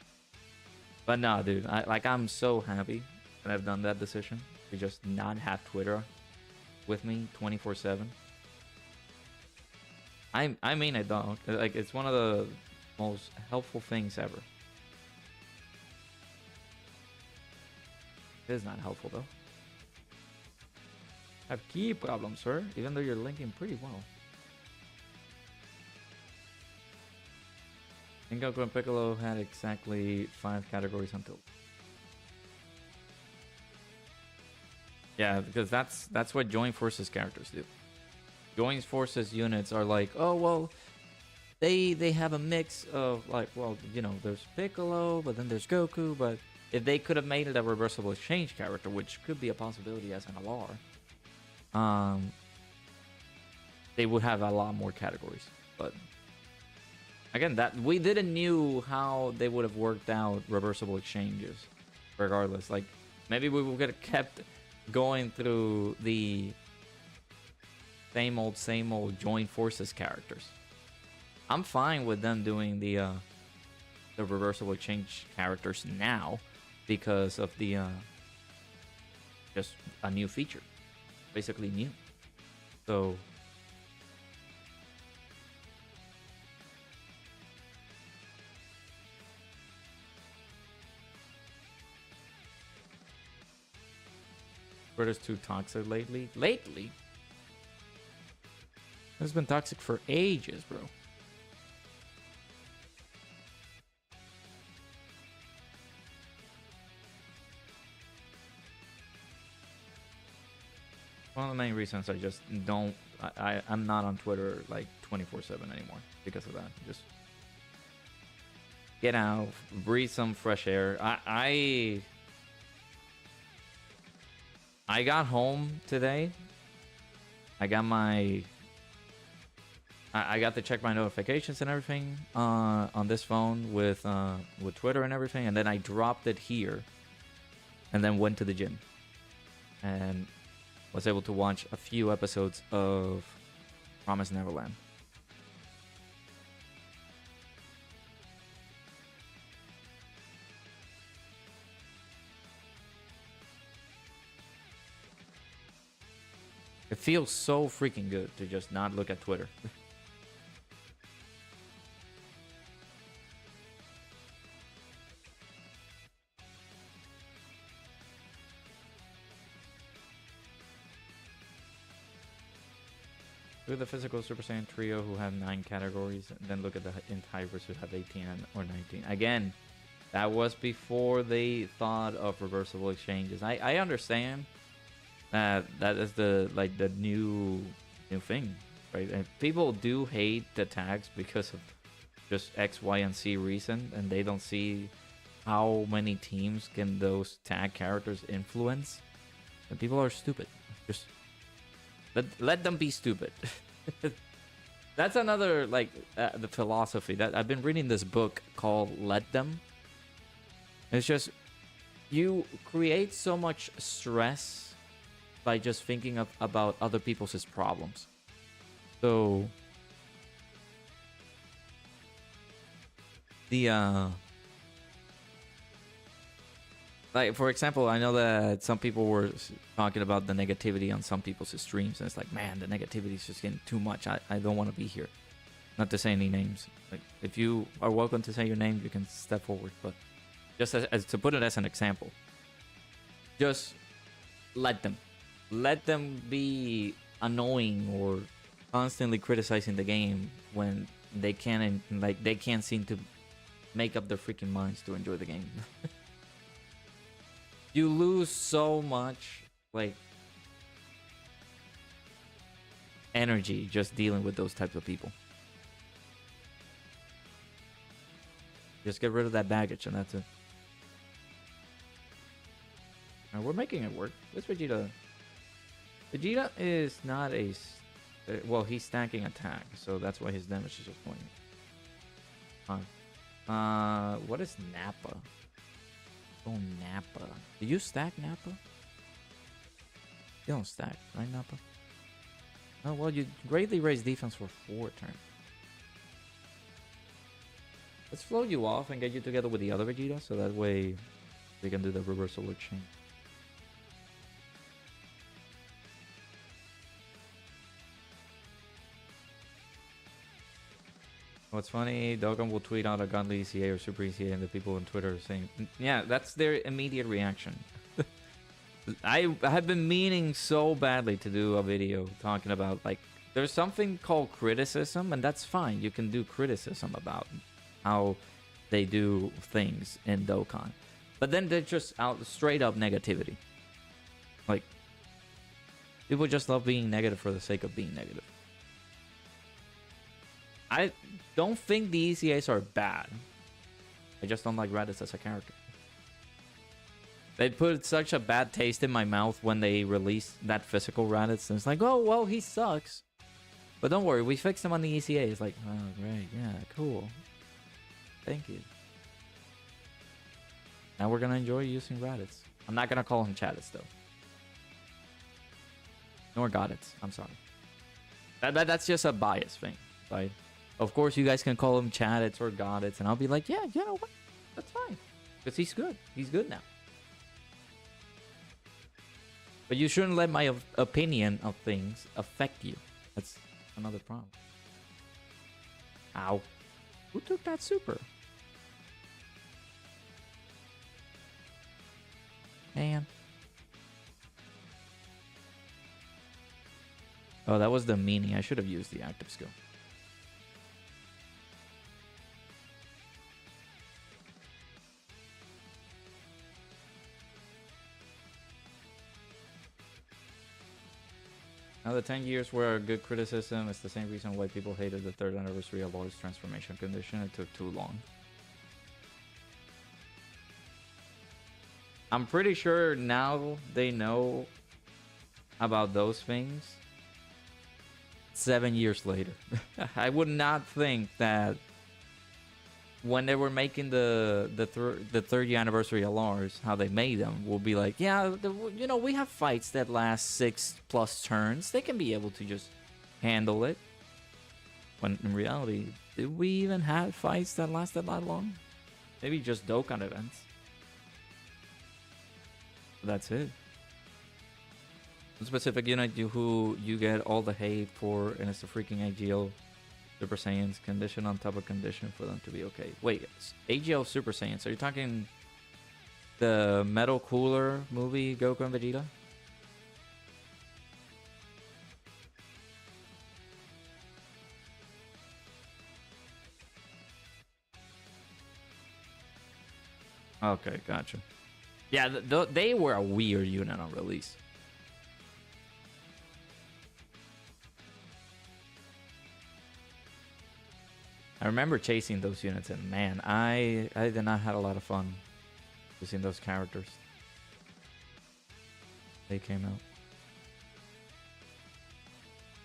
But no, dude. I'm so happy that I've done that decision. To just not have Twitter with me 24/7. I mean it, dog. Like, it's one of the most helpful things ever. It is not helpful, though. Have key problems, sir, even though you're linking pretty well. Goku and Piccolo had exactly 5 categories until... Yeah, because that's what Joint Forces characters do. Joint Forces units are like, oh, well, they have a mix of like, well, there's Piccolo, but then there's Goku. But if they could have made it a reversible exchange character, which could be a possibility as an LR, they would have a lot more categories. But again, that we didn't knew how they would have worked out reversible exchanges. Regardless, like maybe we would have kept going through the same old joint forces characters. I'm fine with them doing the reversible exchange characters now because of the just a new feature, basically new. So Twitter's too toxic lately. It's been toxic for ages, bro. One of the main reasons I just don't... I'm not on Twitter like 24/7 anymore because of that. Just get out, breathe some fresh air. I got home today. I got to check my notifications and everything on this phone with Twitter and everything, and then I dropped it here, and then went to the gym, and was able to watch a few episodes of Promised Neverland. It feels so freaking good to just not look at Twitter. Look at the physical Super Saiyan trio who have 9 categories, and then look at the Entivers who have 18 or 19. Again, that was before they thought of reversible exchanges. I understand that is the new thing, right? And people do hate the tags because of just X, Y, and Z reason, and they don't see how many teams can those tag characters influence. And people are stupid. Just let them be stupid. That's another the philosophy that I've been reading this book called Let Them. It's just you create so much stress by just thinking about other people's problems. So the for example, I know that some people were talking about the negativity on some people's streams, and it's like, man, the negativity is just getting too much. I don't want to be here. Not to say any names. Like, if you are welcome to say your name, you can step forward. But just as to put it as an example, just let them be annoying or constantly criticizing the game when they can't seem to make up their freaking minds to enjoy the game. You lose so much energy just dealing with those types of people. Just get rid of that baggage and that's it. And we're making it work. This Vegeta is not a... Well, he's stacking attack, so that's why his damage is just going. What is Nappa? Oh, Nappa. Do you stack Nappa? You don't stack, right, Nappa? Oh, well, you greatly raise defense for 4 turns. Let's float you off and get you together with the other Vegeta, so that way we can do the reversal exchange. What's funny, Dokkan will tweet out a godly ECA or super ECA, and the people on Twitter are saying, yeah, that's their immediate reaction. I have been meaning so badly to do a video talking about, there's something called criticism, and that's fine. You can do criticism about how they do things in Dokkan. But then they're just out straight up negativity. People just love being negative for the sake of being negative. I don't think the ECAs are bad. I just don't like Raditz as a character. They put such a bad taste in my mouth when they released that physical Raditz. And it's like, oh, well, he sucks. But don't worry, we fixed him on the ECA. It's like, oh, great, yeah, cool. Thank you. Now we're going to enjoy using Raditz. I'm not going to call him Chaditz, though. Nor Goditz. I'm sorry. That's just a bias thing, right? Of course, you guys can call him Chaditz or Goditz, and I'll be like, yeah, you know what? That's fine. Because he's good. He's good now. But you shouldn't let my opinion of things affect you. That's another problem. Ow. Who took that super? Man. Oh, that was the meanie. I should have used the active skill. Now, the 10 years were a good criticism. It's the same reason why people hated the 3rd anniversary of Lord's transformation condition. It took too long. I'm pretty sure now they know about those things 7 years later. I would not think that when they were making the 30th anniversary LRs, how they made them, will be like, yeah, you know, we have fights that last 6+ turns. They can be able to just handle it. When in reality, did we even have fights that lasted that long? Maybe just Dokkan events. But that's it. A specific unit who you get all the hate for, and it's the freaking AGL Super Saiyans condition on top of condition for them to be okay. Wait, AGL Super Saiyans, are you talking the Metal Cooler movie, Goku and Vegeta? Okay, gotcha. Yeah, they were a weird unit on release. I remember chasing those units, and man, I did not have a lot of fun using those characters. They came out.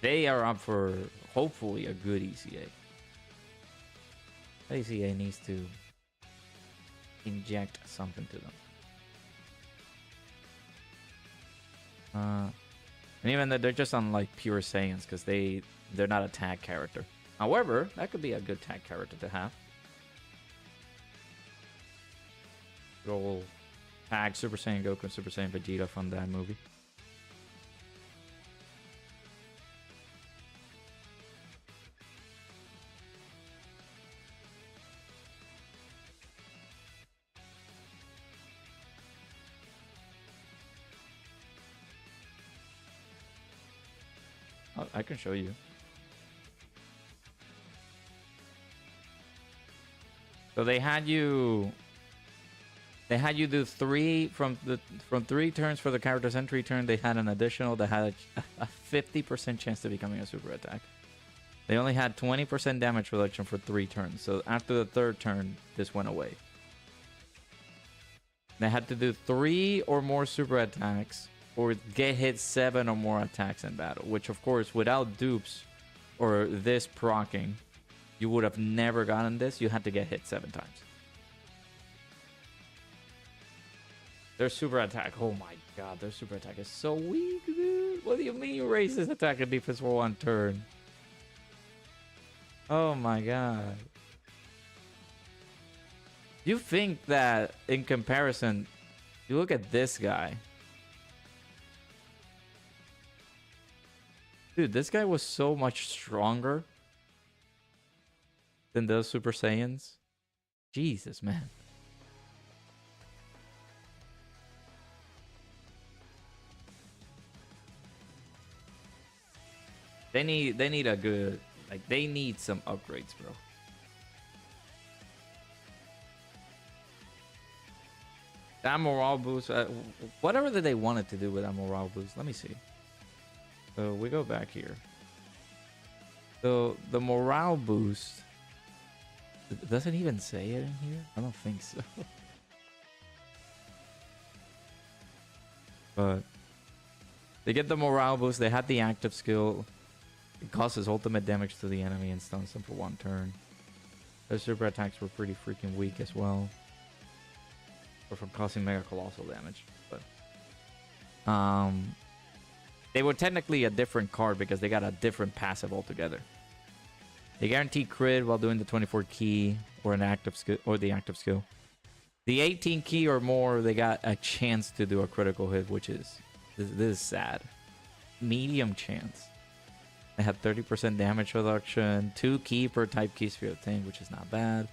They are up for hopefully a good ECA. ECA needs to inject something to them. And even though they're just on like pure Saiyans, because they're not a tag character. However, that could be a good tag character to have. Roll tag Super Saiyan Goku and Super Saiyan Vegeta from that movie. Oh, I can show you. So they had you do 3 from 3 turns for the character's entry turn. They had an additional that had a 50% chance to becoming a super attack. They only had 20% damage reduction for 3 turns. So after the 3rd turn, this went away. They had to do 3 or more super attacks or get hit 7 or more attacks in battle, which of course without dupes or this proccing, you would have never gotten this. You had to get hit 7 times. Their super attack, oh my god, their super attack is so weak, dude. What do you mean you raise his attack and defense for 1 turn? Oh my god. You think that in comparison, you look at this guy. Dude, this guy was so much stronger than those Super Saiyans. Jesus, man. They need a good, like, they need some upgrades, bro. That morale boost, whatever that they wanted to do with that morale boost. Let me see. So we go back here. So the morale boost. Does it even say it in here? I don't think so. But they get the morale boost. They had the active skill. It causes ultimate damage to the enemy and stuns them for 1 turn. Their super attacks were pretty freaking weak as well. Or from causing mega colossal damage. But they were technically a different card because they got a different passive altogether. They guarantee crit while doing the 24 key or an active skill or the active skill. The 18 key or more, they got a chance to do a critical hit, which is this is sad. Medium chance. They had 30% damage reduction, 2 key per type key sphere thing, which is not bad.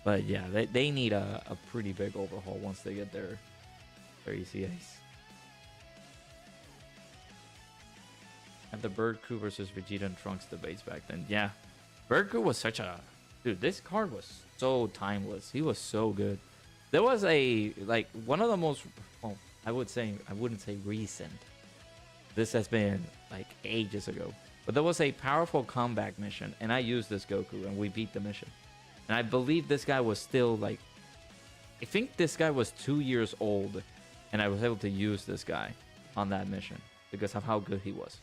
But yeah, they need a pretty big overhaul once they get their ECAs. And the Bird Coup versus Vegeta and Trunks debates back then. Yeah, Bird Coup was such a... Dude, this card was so timeless. He was so good. There was a... Like, one of the most... Well, I wouldn't say recent. This has been, like, ages ago. But there was a powerful comeback mission, and I used this Goku, and we beat the mission. And I believe this guy was still, like... I think this guy was 2 years old, and I was able to use this guy on that mission because of how good he was.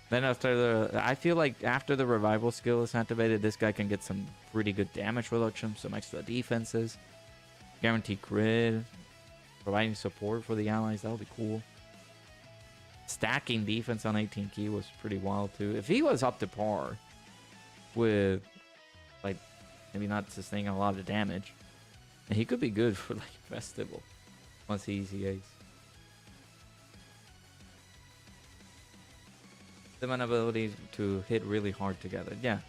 Then after the... I feel like after the revival skill is activated, this guy can get some pretty good damage reduction, some extra defenses, guaranteed crit, providing support for the allies. That would be cool. Stacking defense on 18 key was pretty wild too. If he was up to par with, like, maybe not sustaining a lot of damage, he could be good for, like, festival once he ECAs. The ability to hit really hard together. Yeah.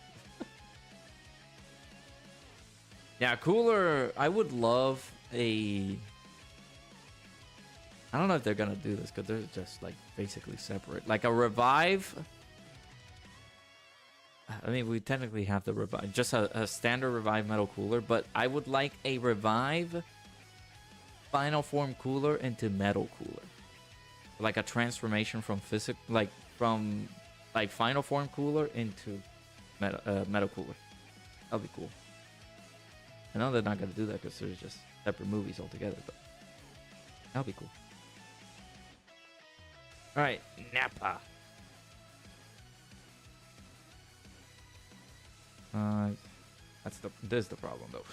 Yeah, cooler. I would love a... I don't know if they're gonna do this because they're just, like, basically separate. Like a revive. I mean, we technically have the revive, just a standard revive metal cooler, but I would like a revive final form cooler into metal cooler, like a transformation from physical, like from like final form cooler into metal cooler. That'll be cool. I know they're not gonna do that because they're just separate movies altogether, but that'll be cool. All right, Nappa. This is the problem though.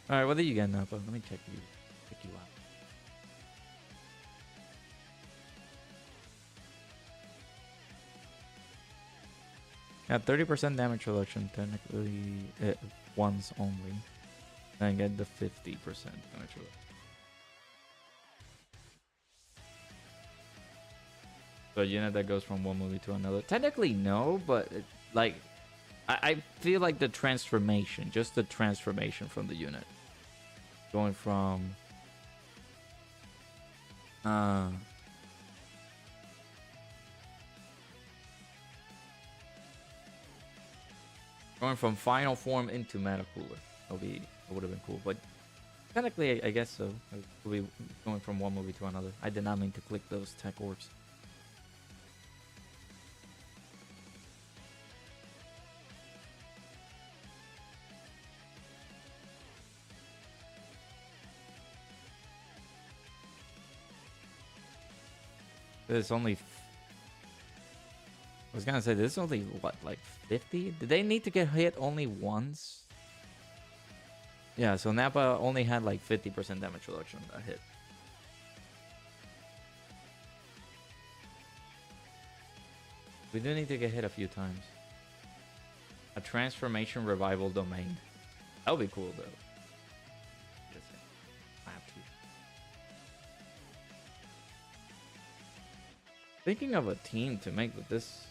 All right, what did you get, Nappa? Let me check you out. Yeah, 30% damage reduction, technically once only. Then get the 50% damage reduction. So a unit that goes from one movie to another. Technically no, but like I feel like the transformation, just the transformation from the unit. Going from final form into meta cooler. That would have been cool. But technically I guess so. It would be going from one movie to another. I did not mean to click those tech orbs. There's only... I was gonna say, this is only, what, like 50? Did they need to get hit only once? Yeah, so Nappa only had like 50% damage reduction on that hit. We do need to get hit a few times. A transformation revival domain. That would be cool, though. Thinking of a team to make with this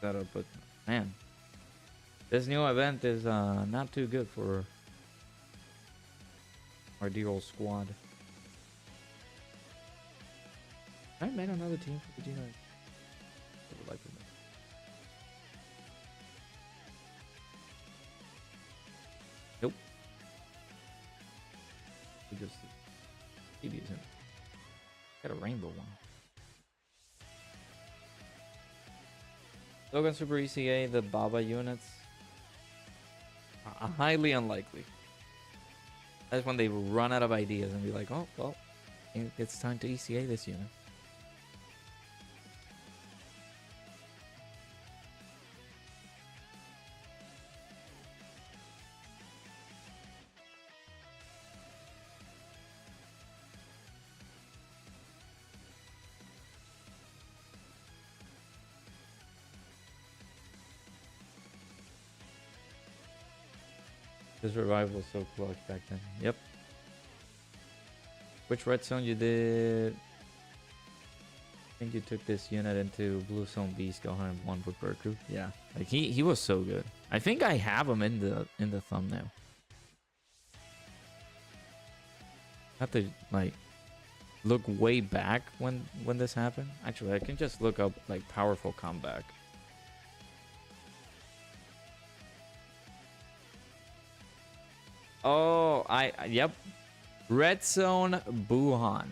setup, but man, this new event is not too good for our dear old squad. I made another team for Vegeta. I would like to know. Nope. We just DBZ. Got a rainbow one. Dokkan Super ECA, the Baba units. Highly unlikely. That's when they run out of ideas and be like, oh, well, it's time to ECA this unit. This revival was so clutch back then. Yep. Which red zone you did? I think you took this unit into Blue Zone Beast, go 101 with Berku. Yeah, like he was so good. I think I have him in the thumbnail. I have to like look way back when this happened. Actually, I can just look up like powerful comeback. Oh, yep. Red Zone Buhan.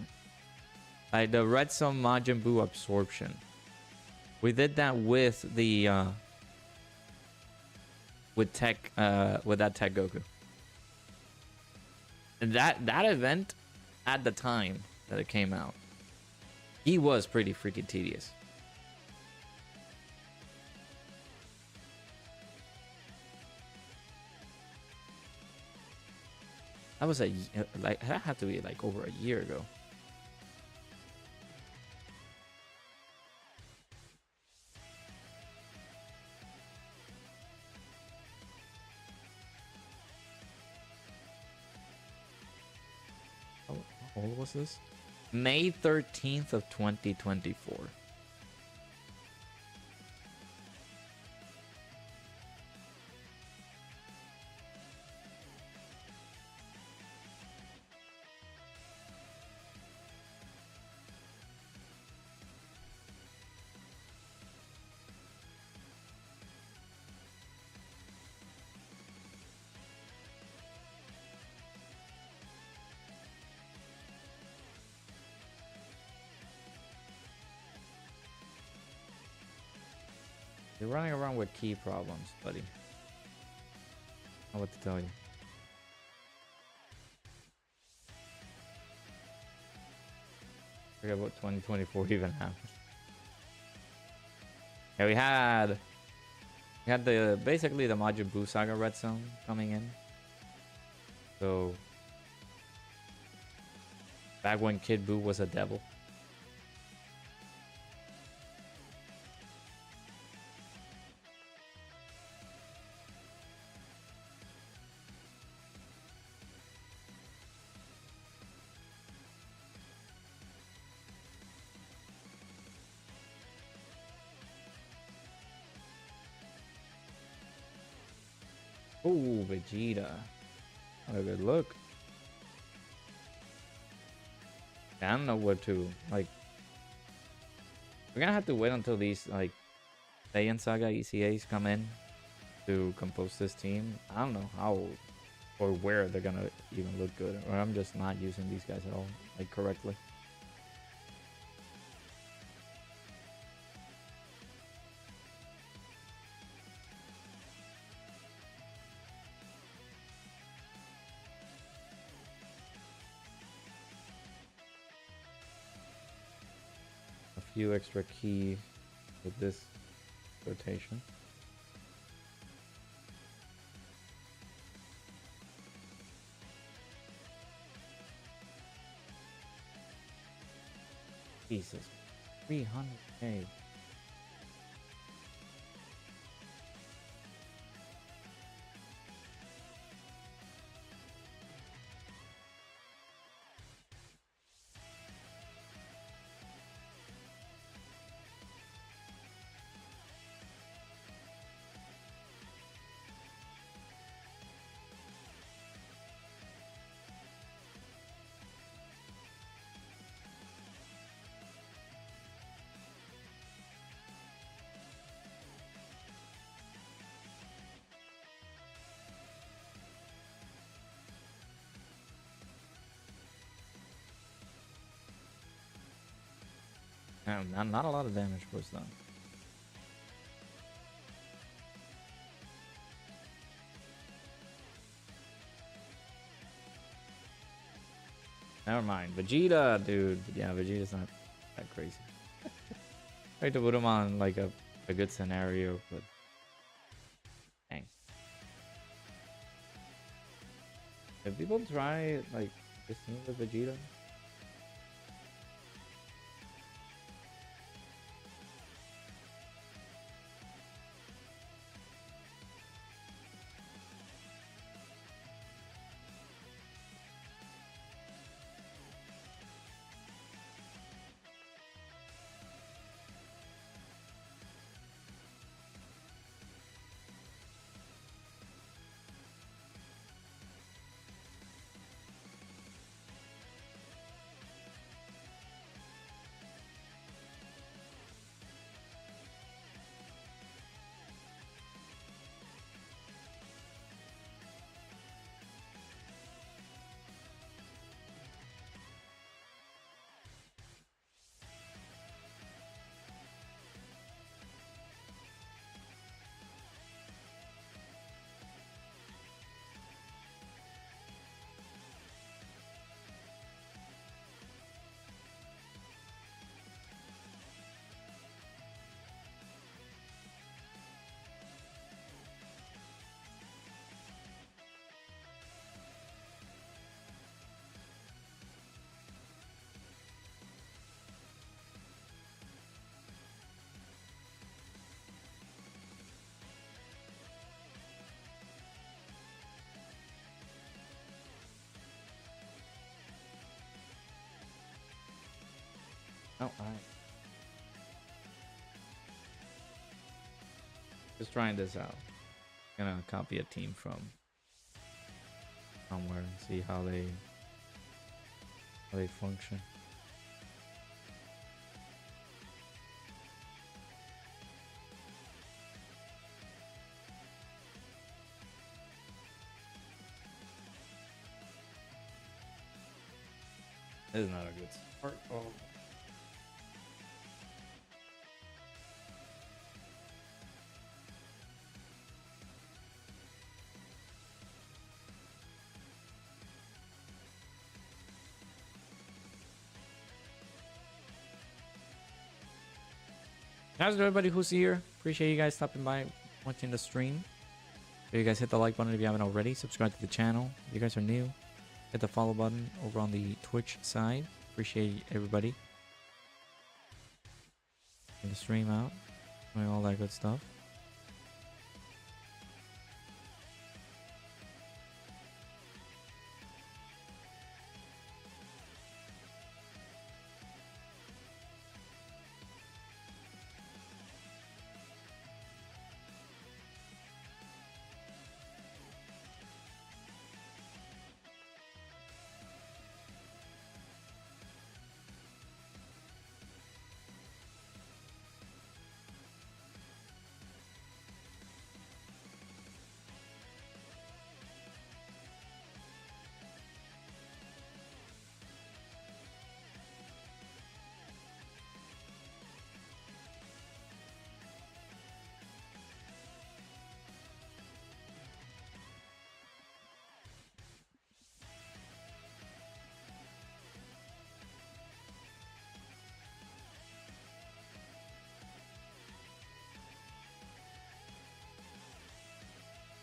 Like the Red Zone Majin Buu absorption. We did that with the with that Tech Goku. And that event at the time that it came out, he was pretty freaking tedious. That was that had to be like over a year ago. How old was this? May 13th of 2024. You're running around with key problems, buddy. I don't know what to tell you. Forget what 2024 even happened. Yeah, we had the basically the Majin Buu Saga Red Zone coming in. So back when Kid Buu was a devil. Oh, Vegeta. What a good look. I don't know what to, like... We're gonna have to wait until these, like, Saiyan Saga ECAs come in to compose this team. I don't know how or where they're gonna even look good. Or I'm just not using these guys at all, like, correctly. Few extra keys with this rotation. Jesus, 300K. Not a lot of damage was done. Never mind. Vegeta, dude. Yeah, Vegeta's not that crazy. Tried to put him on like a good scenario, but dang. If people try like this team with Vegeta, oh, alright. Just trying this out. Gonna copy a team from somewhere and see how they function. This is not a good start. Oh. How's everybody who's here? Appreciate you guys stopping by, watching the stream. So you guys hit the like button if you haven't already. Subscribe to the channel if you guys are new. Hit the follow button over on the Twitch side. Appreciate everybody. Get the stream out. Doing all that good stuff.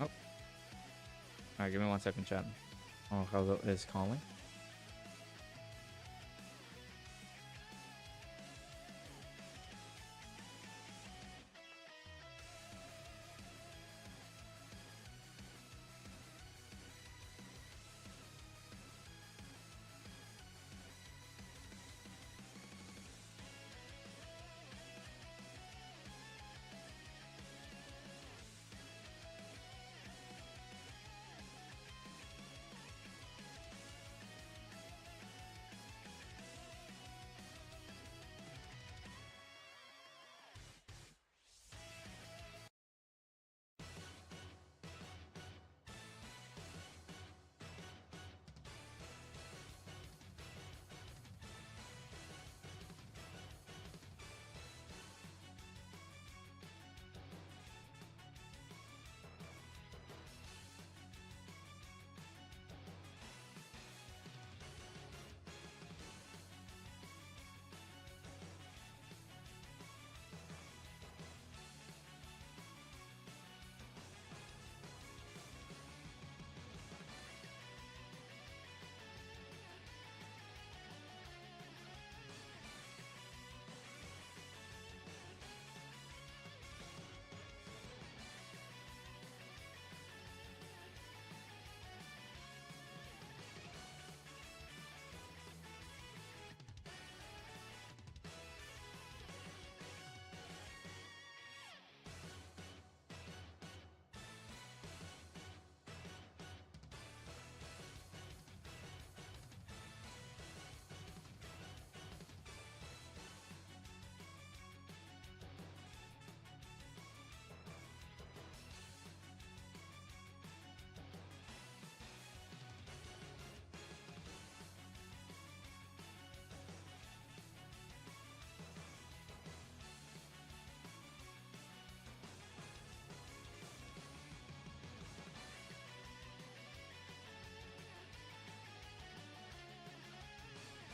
Oh. Alright, give me 1 second, chat. Oh, how is calling?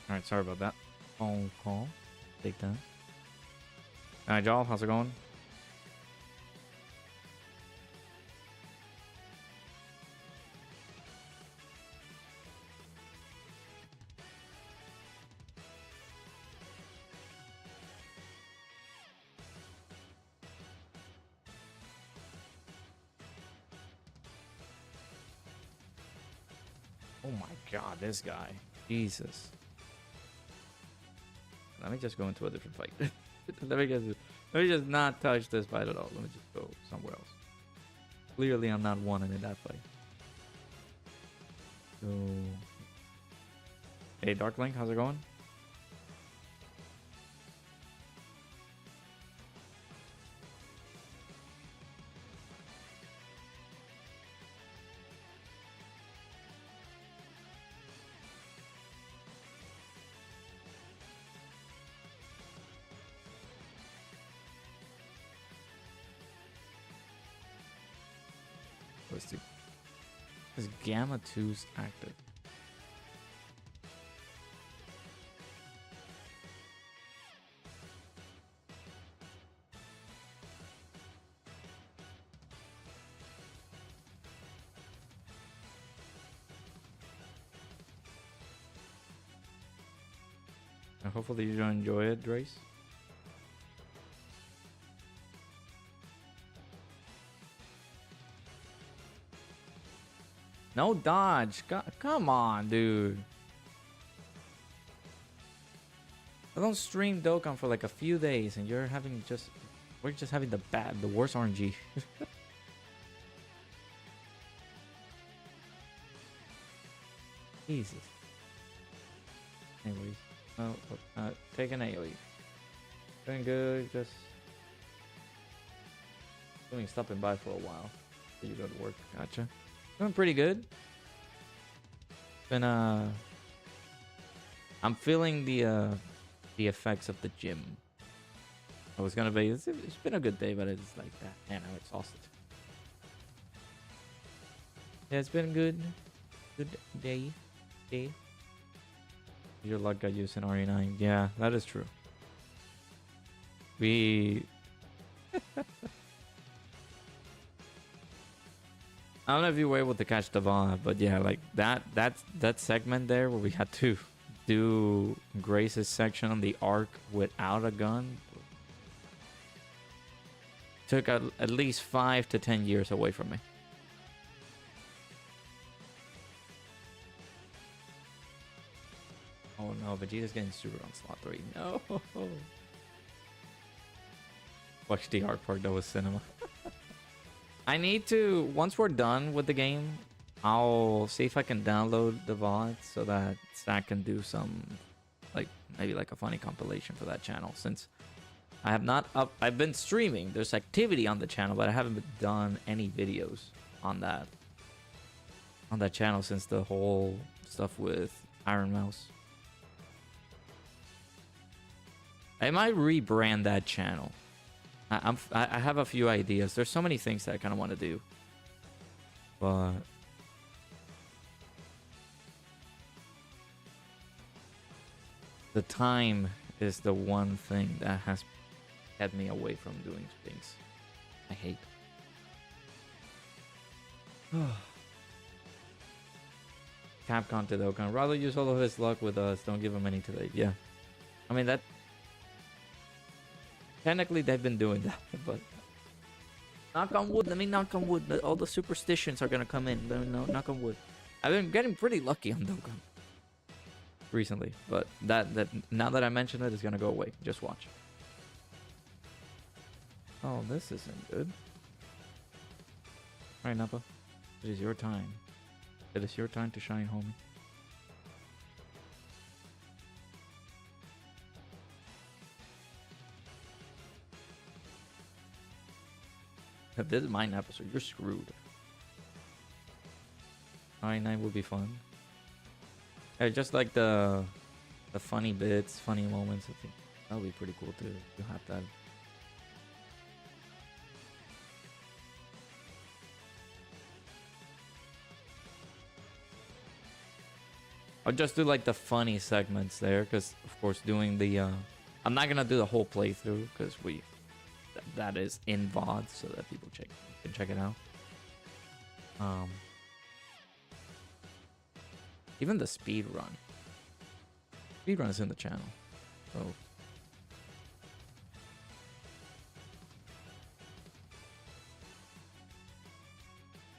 Alright, sorry about that. Phone call. Take that. Alright, y'all, how's it going? Oh my god, this guy. Jesus. Let me just go into a different fight. let me just not touch this fight at all. Let me just go somewhere else. Clearly, I'm not wanting in that fight. So, hey, Dark Link, how's it going? Let's see. Is Gamma 2's active? Hopefully you enjoy it, Drace. No dodge. Come on, dude. I don't stream Dokkan for like a few days, and you're having we're just having the worst RNG. Jesus. Anyways, take an A leave. Doing good. Just stopping by for a while. So you go to work. Gotcha. Doing pretty good. Been I'm feeling the effects of the gym. I was gonna be. It's been a good day, but it's like that. Man, I'm exhausted. Yeah, it's been good. Good day. Your luck got used in RE9. Yeah, that is true. We. I don't know if you were able to catch the VOD, but yeah, like that segment there where we had to do Grace's section on the arc without a gun took at least 5 to 10 years away from me. Oh no, Vegeta's getting super on slot 3. No. Watch the arc part, that was cinema. I need to, once we're done with the game, I'll see if I can download the VOD so that Zach can do some, like, maybe like a funny compilation for that channel. Since I have not I've been streaming, there's activity on the channel, but I haven't done any videos on that channel since the whole stuff with Iron Mouse. I might rebrand that channel. I have a few ideas. There's so many things that I kind of want to do, but the time is the one thing that has kept me away from doing things I hate. Capcom to Dokkan. Rather use all of his luck with us. Don't give him any today. Yeah, I mean that. Technically, they've been doing that, but knock on wood. Let me knock on wood. All the superstitions are gonna come in. No, knock on wood. I've been getting pretty lucky on Dokkan recently, but that now that I mention it, it's gonna go away. Just watch. Oh, this isn't good. All right, Nappa, it is your time. It is your time to shine, homie. If this is mine episode, you're screwed. RE9 will be fun. Hey, just like the funny bits, funny moments. I think that would be pretty cool to have that. I'll just do like the funny segments there, because of course doing the I'm not gonna do the whole playthrough because that is in VOD so that people can check it out. Even the speed run is in the channel. So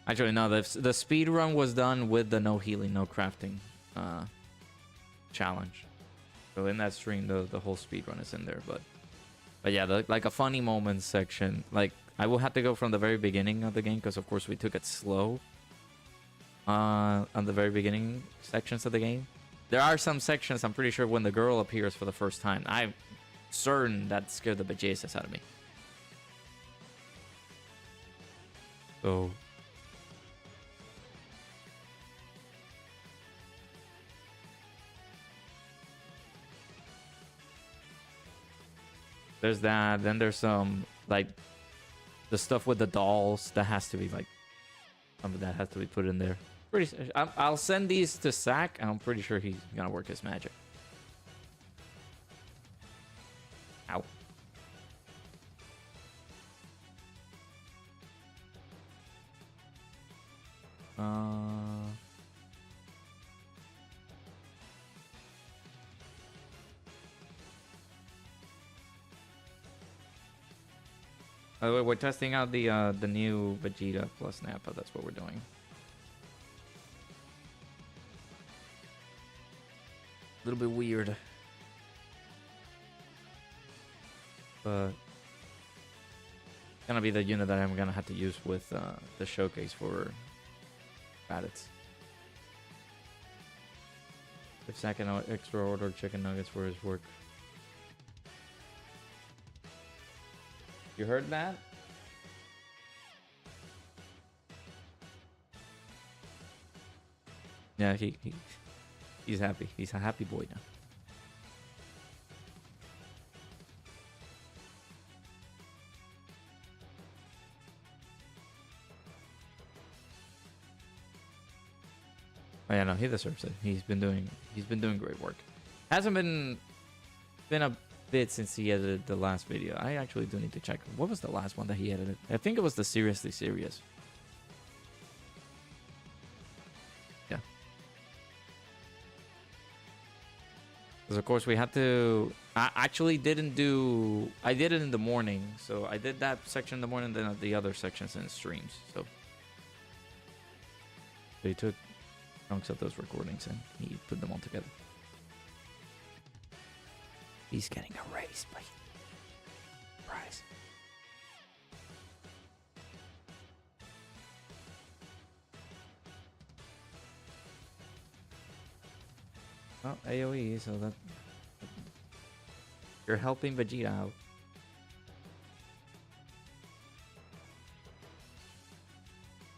actually no, the speed run was done with the no healing, no crafting challenge. So in that stream, the whole speed run is in there. But yeah, like a funny moments section. Like I will have to go from the very beginning of the game because of course we took it slow on the very beginning sections of the game. There are some sections I'm pretty sure when the girl appears for the first time, I'm certain that scared the bejesus out of me. So there's that. Then there's some like the stuff with the dolls that has to be like some of that has to be put in there. I'll send these to Sack, and I'm pretty sure he's gonna work his magic. Ow. By the way, we're testing out the new Vegeta plus Nappa. That's what we're doing. A little bit weird, but gonna be the unit that I'm gonna have to use with the showcase for Raditz. If Sack an extra order chicken nuggets for his work. You heard that? Yeah, he's happy. He's a happy boy now. Oh yeah, no, he deserves it. He's been doing great work. Hasn't been a bit since he edited the last video. I actually do need to check. What was the last one that he edited? I think it was the Seriously Serious. Yeah. Because of course we had to... I actually didn't do... I did it in the morning. So I did that section in the morning, then the other sections in streams. So he took chunks of those recordings and he put them all together. He's getting erased by prize. Oh, AoE, so that you're helping Vegeta out.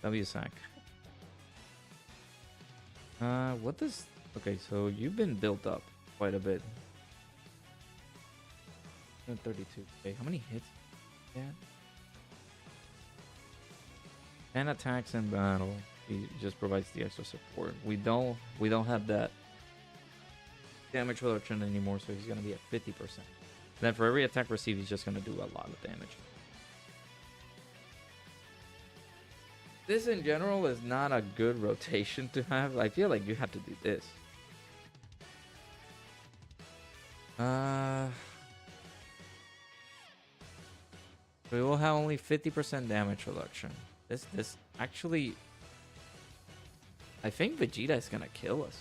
W-Sack. What does... Okay, so you've been built up quite a bit. 32. Okay, how many hits? Yeah. 10 attacks in battle. He just provides the extra support. We don't have that damage reduction anymore, so he's gonna be at 50%. Then for every attack received, he's just gonna do a lot of damage. This in general is not a good rotation to have. I feel like you have to do this. We will have only 50% damage reduction. This actually... I think Vegeta is gonna kill us.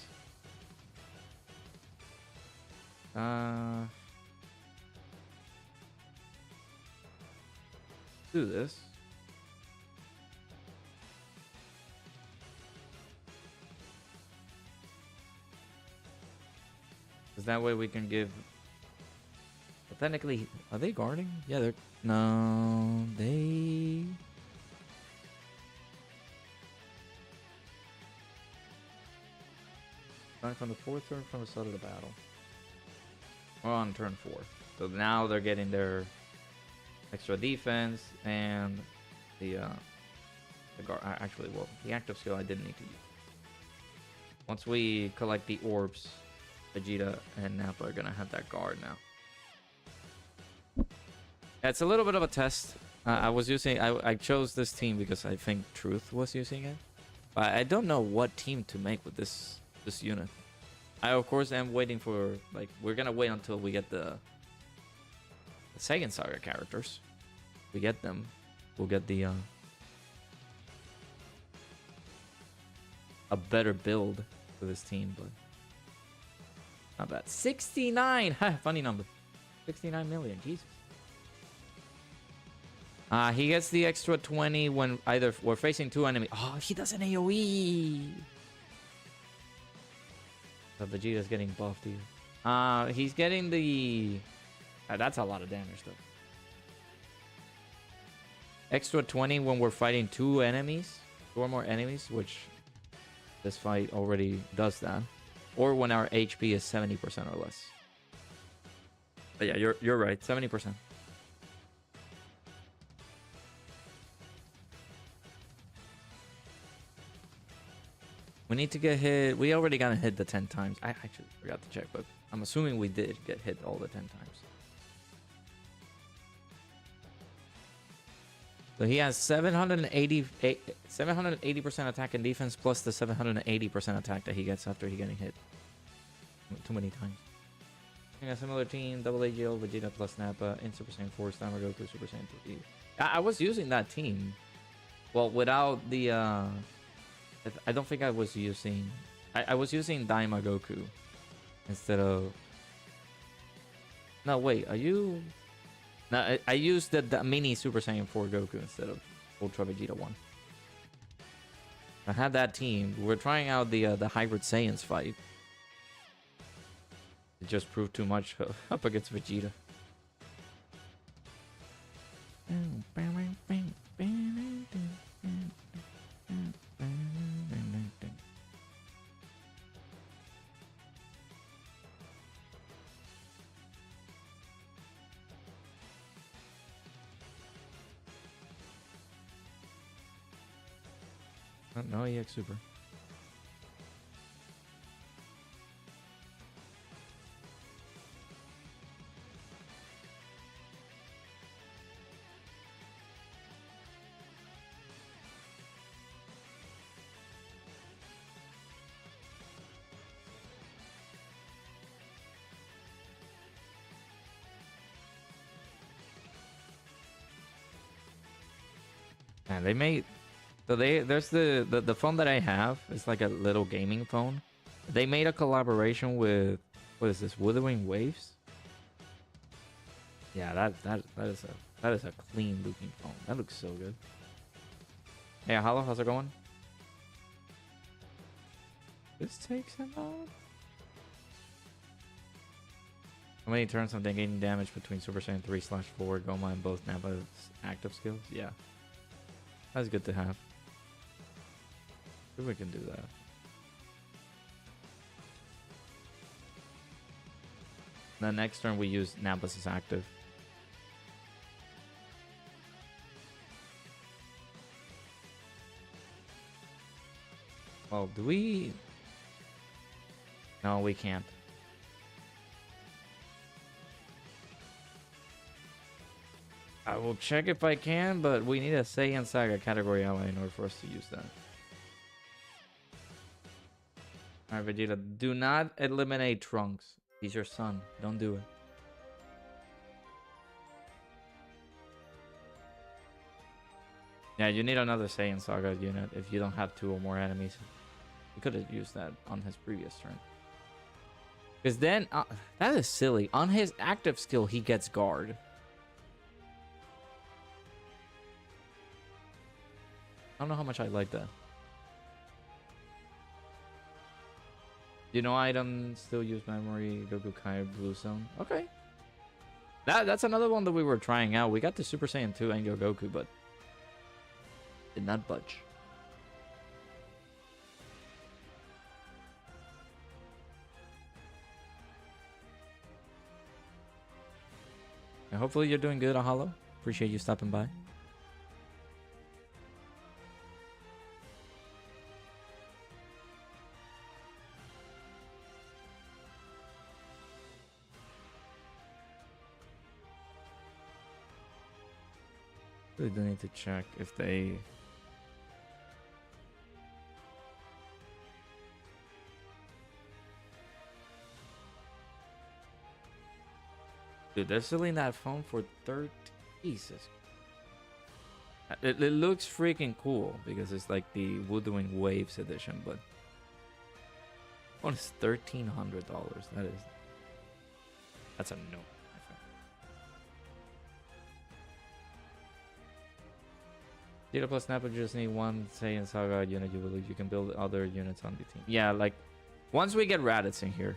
Do this. Because that way we can give... But technically, are they guarding? Yeah, they're... No, they... Starting from the 4th turn from the start of the battle. We're on turn 4. So now they're getting their extra defense and the guard. Actually, well, the active skill I didn't need to use. Once we collect the orbs, Vegeta and Nappa are gonna have that guard now. Yeah, it's a little bit of a test. I chose this team because I think Truth was using it. But I don't know what team to make with this unit. I of course am waiting for, like, we're gonna wait until we get the Saiyan Saga characters. We get them, we'll get the a better build for this team, but not bad. 69. Funny number. 69 million. Jesus. He gets the extra 20 when either we're facing 2 enemies. Oh, he does an AoE. So Vegeta's getting buffed here. He's getting the... that's a lot of damage, though. Extra 20 when we're fighting 2 enemies. 2 or more enemies, which this fight already does that. Or when our HP is 70% or less. But yeah, you're right. 70%. We need to get hit. We already got hit the 10 times. I actually forgot to check, but I'm assuming we did get hit all the 10 times. So he has 780% attack and defense plus the 780% attack that he gets after he getting hit too many times. A similar team, double AGL, Vegeta plus Nappa, in Super Saiyan 4, Stammer Goku, Super Saiyan 3. I was using that team. Well, without the... I don't think I was using... I was using Daima Goku instead of... No, wait, are you... No, I used the mini Super Saiyan 4 Goku instead of Ultra Vegeta 1. I had that team. We're trying out the Hybrid Saiyans fight. It just proved too much up against Vegeta. No EX Super. And they made... So there's the phone that I have. It's like a little gaming phone. They made a collaboration with, what is this, Withering Waves? Yeah, that is a clean looking phone. That looks so good. Hey, Hollow, how's it going? This takes him out. How many turns have they gained damage between Super Saiyan 3/4 Goma and both Nappa's active skills? Yeah, that's good to have. We can do that. The next turn we use Nappa's as active. Well, do we? No, we can't. I will check if I can, but we need a Saiyan Saga category ally in order for us to use that. Alright, Vegeta, do not eliminate Trunks. He's your son. Don't do it. Yeah, you need another Saiyan Saga unit if you don't have 2 or more enemies. You could have used that on his previous turn. Because then, that is silly. On his active skill, he gets guard. I don't know how much I like that. You know, items still use memory. Goku Kai Blue Zone. Okay. That's another one that we were trying out. We got the Super Saiyan 2 Angel Goku, but did not budge. And hopefully you're doing good, Ahalo. Appreciate you stopping by. We do need to check if they... Dude, they're selling that phone for 30. Jesus. It looks freaking cool because it's like the Woodwind Waves edition, but phone is $1,300. That's a no. Data plus Snap would just need one, say, in Saga unit. You believe you can build other units on the team. Yeah, like once we get Raditz in here,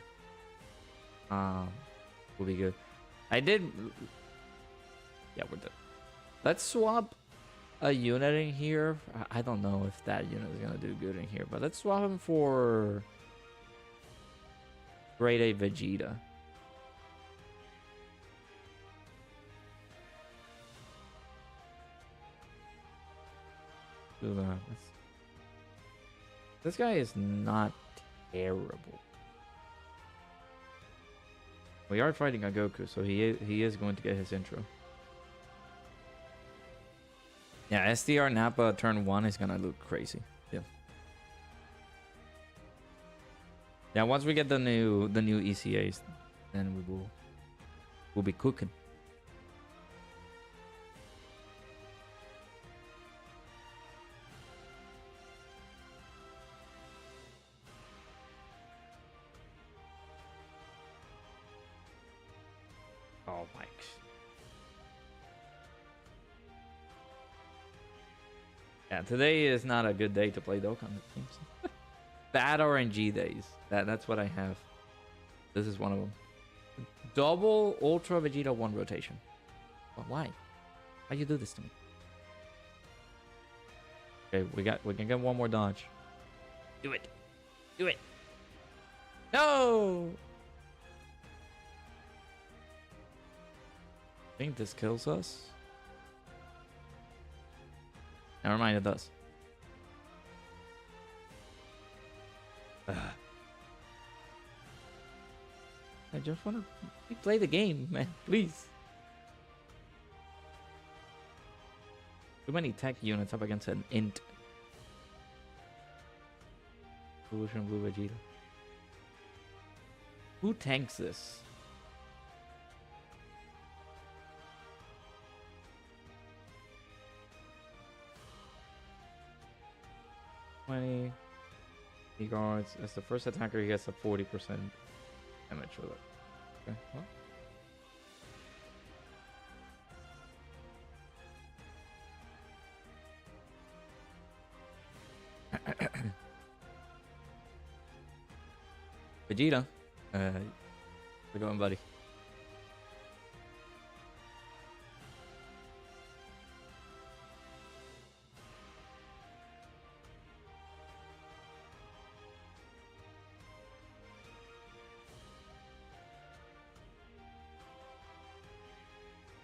will be good. I did. Yeah, we're done. Let's swap a unit in here. I don't know if that unit is gonna do good in here, but let's swap him for Grade A Vegeta. Do that. This guy is not terrible. We are fighting a Goku, so he is going to get his intro. Yeah, SDR Nappa turn 1 is gonna look crazy. Yeah. Yeah, once we get the new ECAs, then we'll be cooking. Oh my. Yeah, today is not a good day to play Dokkan, it seems. Bad RNG days. That's what I have. This is one of them. Double Ultra Vegeta 1 rotation. But why? Why you do this to me? Okay, we can get one more dodge. Do it. Do it. No! I think this kills us. Never mind, it does. I just want to play the game, man. Please. Too many tech units up against an int. Evolution Blue Vegeta. Who tanks this? He guards as the first attacker. He gets a 40% damage with it. Okay, well. Vegeta, how's it going, buddy?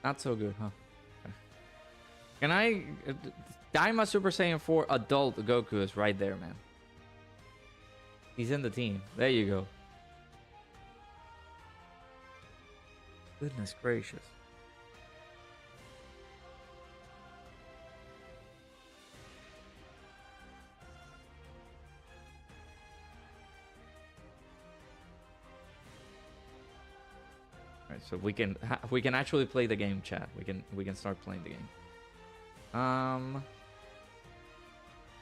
Not so good, huh? Okay. Can I... Daima Super Saiyan 4 adult Goku is right there, man. He's in the team. There you go. Goodness gracious. So we can actually play the game, chat. We can start playing the game. I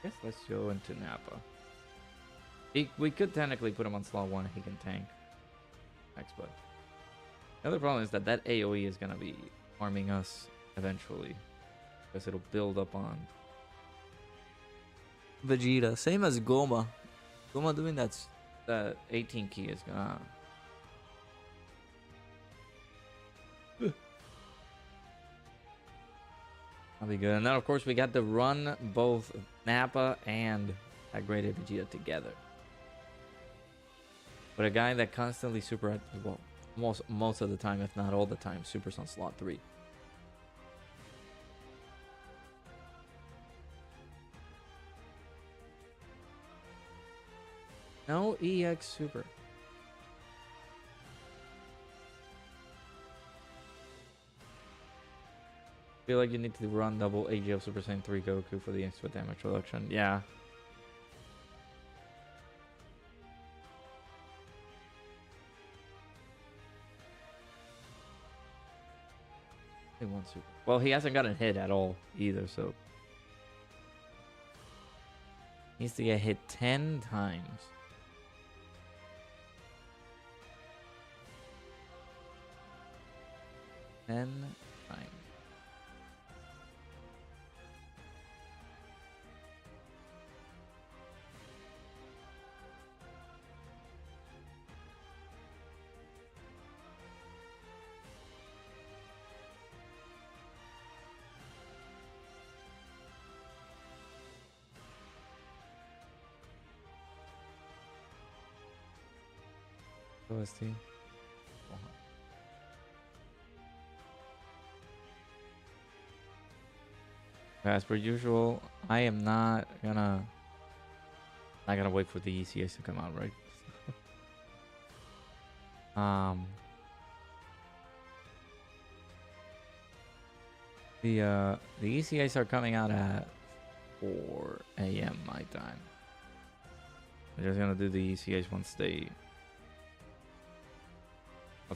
guess let's go into Nappa. We could technically put him on slot 1. He can tank next, but the other problem is that AoE is gonna be harming us eventually because it'll build up on Vegeta. Same as Goma. Goma doing that 18 key is gonna. That'll be good. And then, of course, we got to run both Nappa and that Great Vegeta together. But a guy that constantly super, well, most of the time, if not all the time, supers on slot 3. No EX super. Feel like you need to run double AGL Super Saiyan 3 Goku for the extra damage reduction. Yeah. Well, he hasn't gotten hit at all either, so he needs to get hit 10 times. Ten times. OST. As per usual, I am not gonna wait for the ECAs to come out, right? The ECAs are coming out at 4 a.m. my time. I'm just gonna do the ECAs once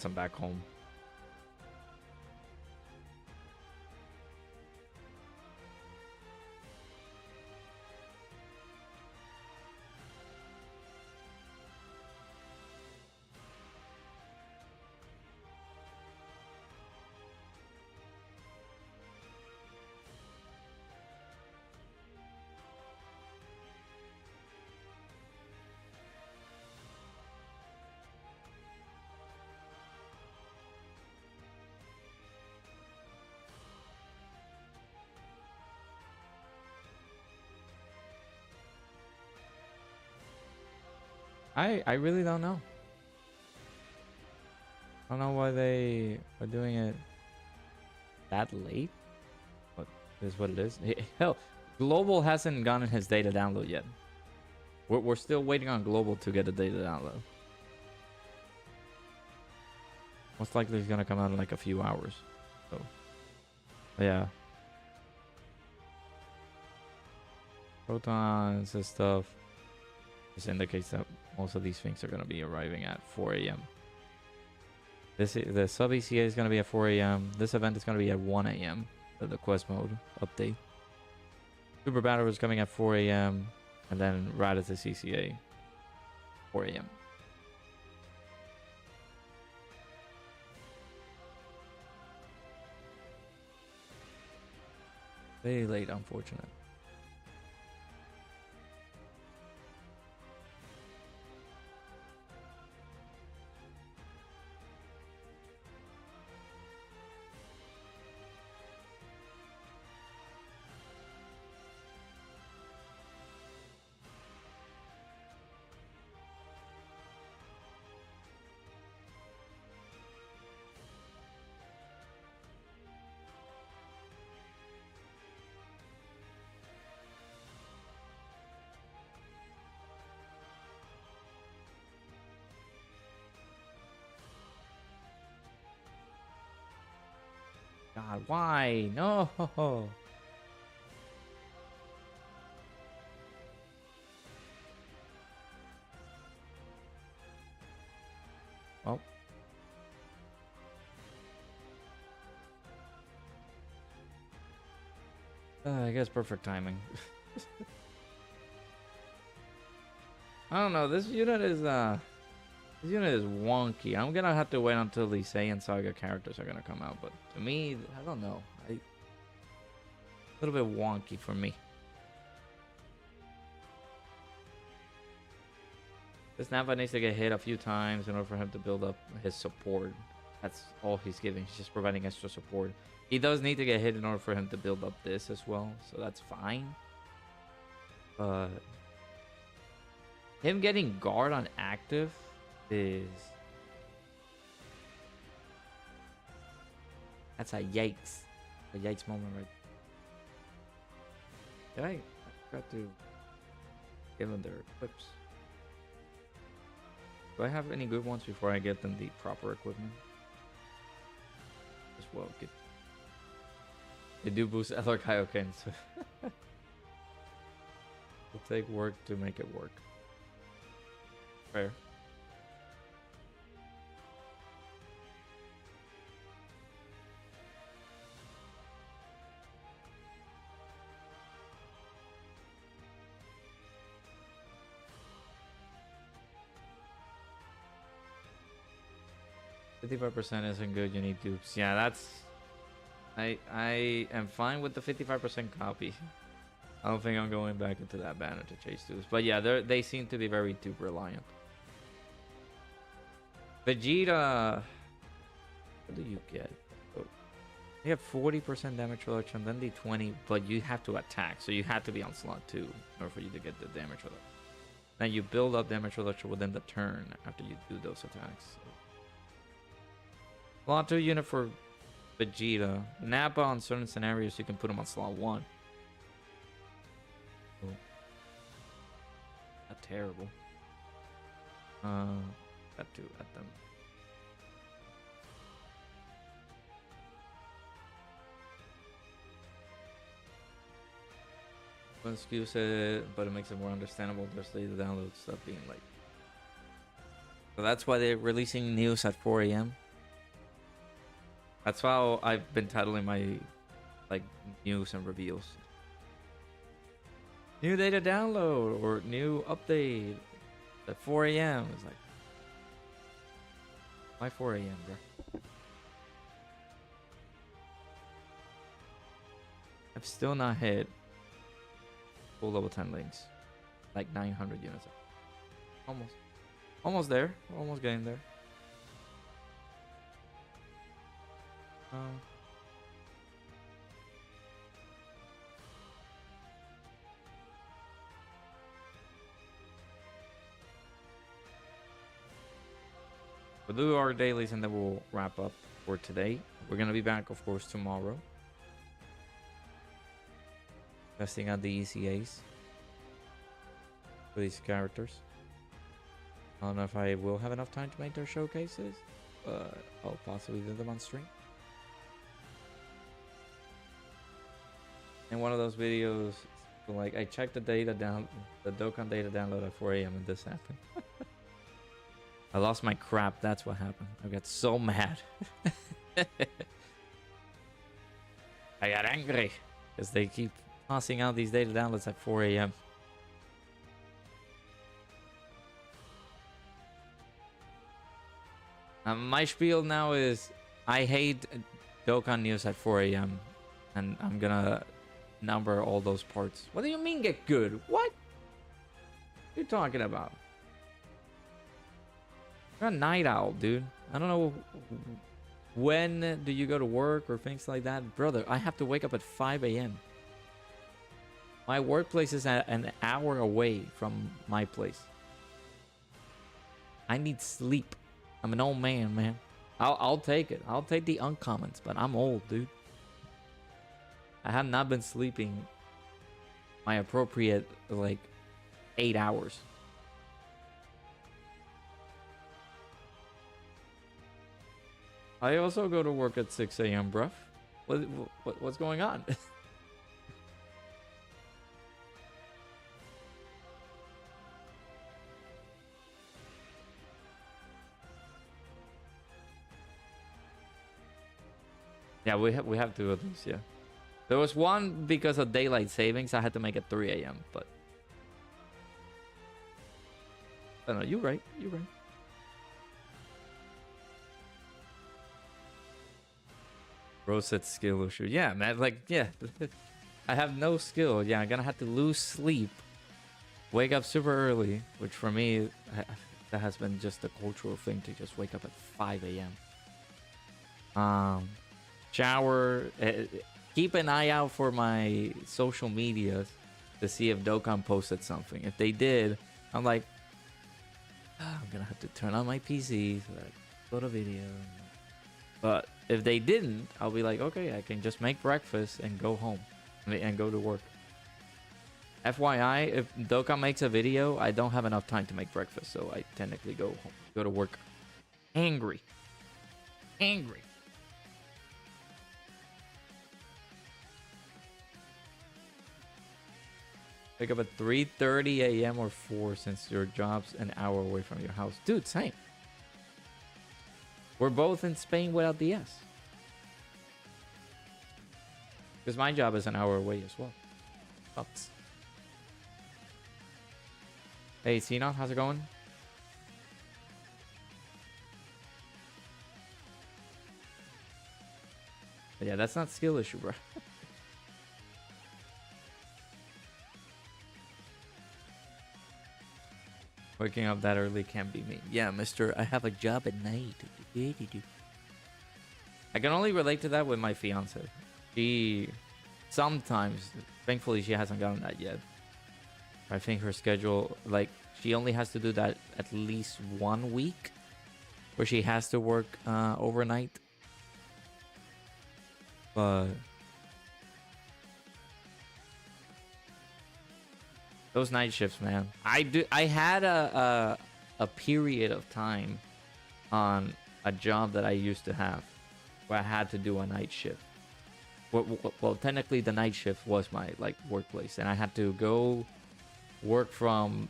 I'm back home. I really don't know. I don't know why they are doing it that late. But it is what it is. Hell, Global hasn't gotten his data download yet. We're still waiting on Global to get the data download. Most likely it's gonna come out in like a few hours. So yeah. Protons and stuff. This indicates that most of these things are going to be arriving at 4 a.m. The sub ECA is going to be at 4 a.m. This event is going to be at 1 a.m. The quest mode update. Super Battle is coming at 4 a.m. And then Raditz ECA 4 a.m. Very late, unfortunate. God, why? No. Well. I guess perfect timing. I don't know. This unit is wonky. I'm gonna have to wait until the Saiyan Saga characters are gonna come out. But to me, I don't know. A little bit wonky for me. This Nappa needs to get hit a few times in order for him to build up his support. That's all he's giving. He's just providing extra support. He does need to get hit in order for him to build up this as well. So that's fine. But him getting guard on active is... That's a yikes. A yikes moment, right? Did I forgot to give them their equips. Do I have any good ones before I get them the proper equipment? As well, good. They do boost other Kaioken, so it'll take work to make it work. Fair. $55% isn't good. You need dupes. Yeah, that's. I am fine with the 55% copy. I don't think I'm going back into that banner to chase dupes. But yeah, they seem to be very dupe reliant. Vegeta. What do you get? Oh, you have 40% damage reduction, then the 20, but you have to attack, so you have to be on slot 2 in order for you to get the damage reduction. Then you build up damage reduction within the turn after you do those attacks. So. Slot 2 unit for Vegeta. Nappa on certain scenarios you can put him on slot 1. Oh. Not terrible. Got to at them. One excuse it, but it makes it more understandable. Just the download stuff being late. So that's why they're releasing news at 4 a.m. That's how I've been titling my news and reveals. New data download or new update at 4 a.m. It's like, why 4 a.m., bro? I've still not hit full level 10 links. Like 900 units. Almost there. We're almost getting there. We'll do our dailies and then we'll wrap up for today. We're gonna be back, of course, tomorrow. Testing out the EZAs for these characters. I don't know if I will have enough time to make their showcases, but I'll possibly do them on stream. In one of those videos, like I checked the data down, the Dokkan data download at 4 a.m. and this happened. I lost my crap. That's what happened. I got so mad. I got angry because they keep tossing out these data downloads at 4 a.m. My spiel now is I hate Dokkan news at 4 a.m. and I'm gonna number all those parts. What do you mean get good? What? What are you talking about? You're a night owl, dude. I don't know when do you go to work or things like that. Brother, I have to wake up at 5 a.m. My workplace is an hour away from my place. I need sleep. I'm an old man. I'll take it. I'll take the uncommons, but I'm old, dude. I have not been sleeping my appropriate, 8 hours. I also go to work at 6 a.m., bruv. What's going on? Yeah, we have two of these, yeah. There was one because of daylight savings. I had to make it 3 a.m., but... I don't know, you're right. Bro said skill issue. Yeah, man, yeah. I have no skill. Yeah, I'm gonna have to lose sleep. Wake up super early, which for me, that has been just a cultural thing to just wake up at 5 a.m. Shower... keep an eye out for my social medias to see if Dokkan posted something. If they did, I'm like, I'm gonna have to turn on my PC so that I can upload a video. But if they didn't, I'll be like, okay, I can just make breakfast and go home and go to work. FYI, if Dokkan makes a video, I don't have enough time to make breakfast, so I technically go to work angry. Wake up at 3:30 a.m. or 4 since your job's an hour away from your house. Dude, same. We're both in Spain without the S. Because my job is an hour away as well. Sucks. Hey, Sina, how's it going? But yeah, that's not skill issue, bro. Waking up that early can't be me. Yeah, mister, I have a job at night. I can only relate to that with my fiance. She sometimes, thankfully she hasn't gotten that yet. I think her schedule, like, she only has to do that at least 1 week where she has to work overnight. But those night shifts, man. I had a period of time on a job that I used to have where I had to do a night shift. Well, technically the night shift was my like workplace, and I had to go work from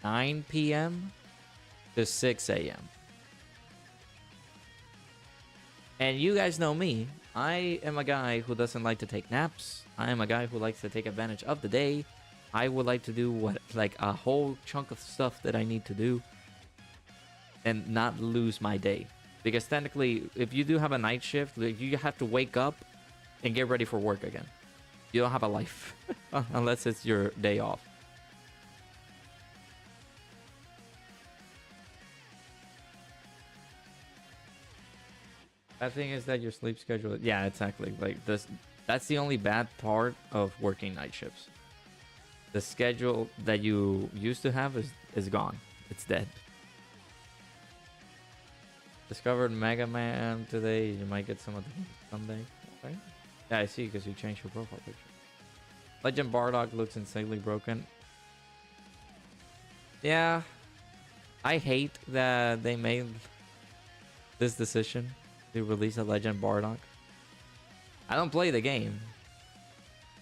9 p.m. to 6 a.m. And you guys know me. I am a guy who doesn't like to take naps. I am a guy who likes to take advantage of the day. I would like to do like a whole chunk of stuff that I need to do and not lose my day. Because technically, if you do have a night shift, like, you have to wake up and get ready for work again. You don't have a life unless it's your day off. Bad thing is that your sleep schedule. Yeah, exactly. Like this, that's the only bad part of working night shifts. The schedule that you used to have is gone. It's dead. Discovered Mega Man today. You might get some of the someday. Okay. Yeah, I see, because you changed your profile picture. Legend Bardock looks insanely broken. Yeah, I hate that they made this decision to release a Legend Bardock. I don't play the game,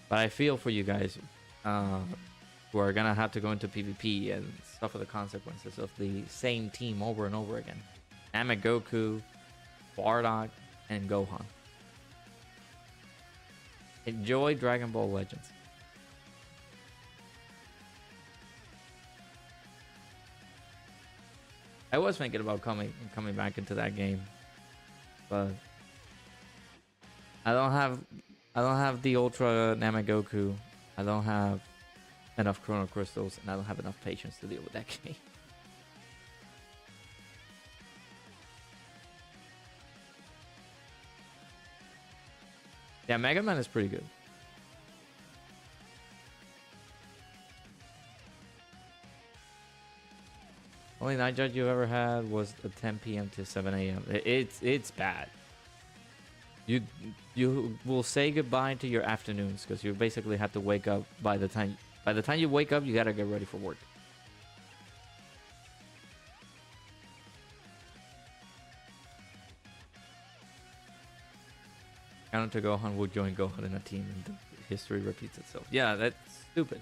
but I feel for you guys who are gonna have to go into PvP and suffer the consequences of the same team over and over again. Goku, Bardock, and Gohan. Enjoy Dragon Ball Legends. I was thinking about coming back into that game, but I don't have the Ultra Namagoku. I don't have enough Chrono Crystals, and I don't have enough patience to deal with that game. Yeah, Mega Man is pretty good. Only night judge you ever had was a 10 p.m. to 7 a.m. It's bad. You will say goodbye to your afternoons because you basically have to wake up by the time you wake up, you gotta get ready for work. Counter to Gohan will join Gohan in a team and the history repeats itself. Yeah, that's stupid.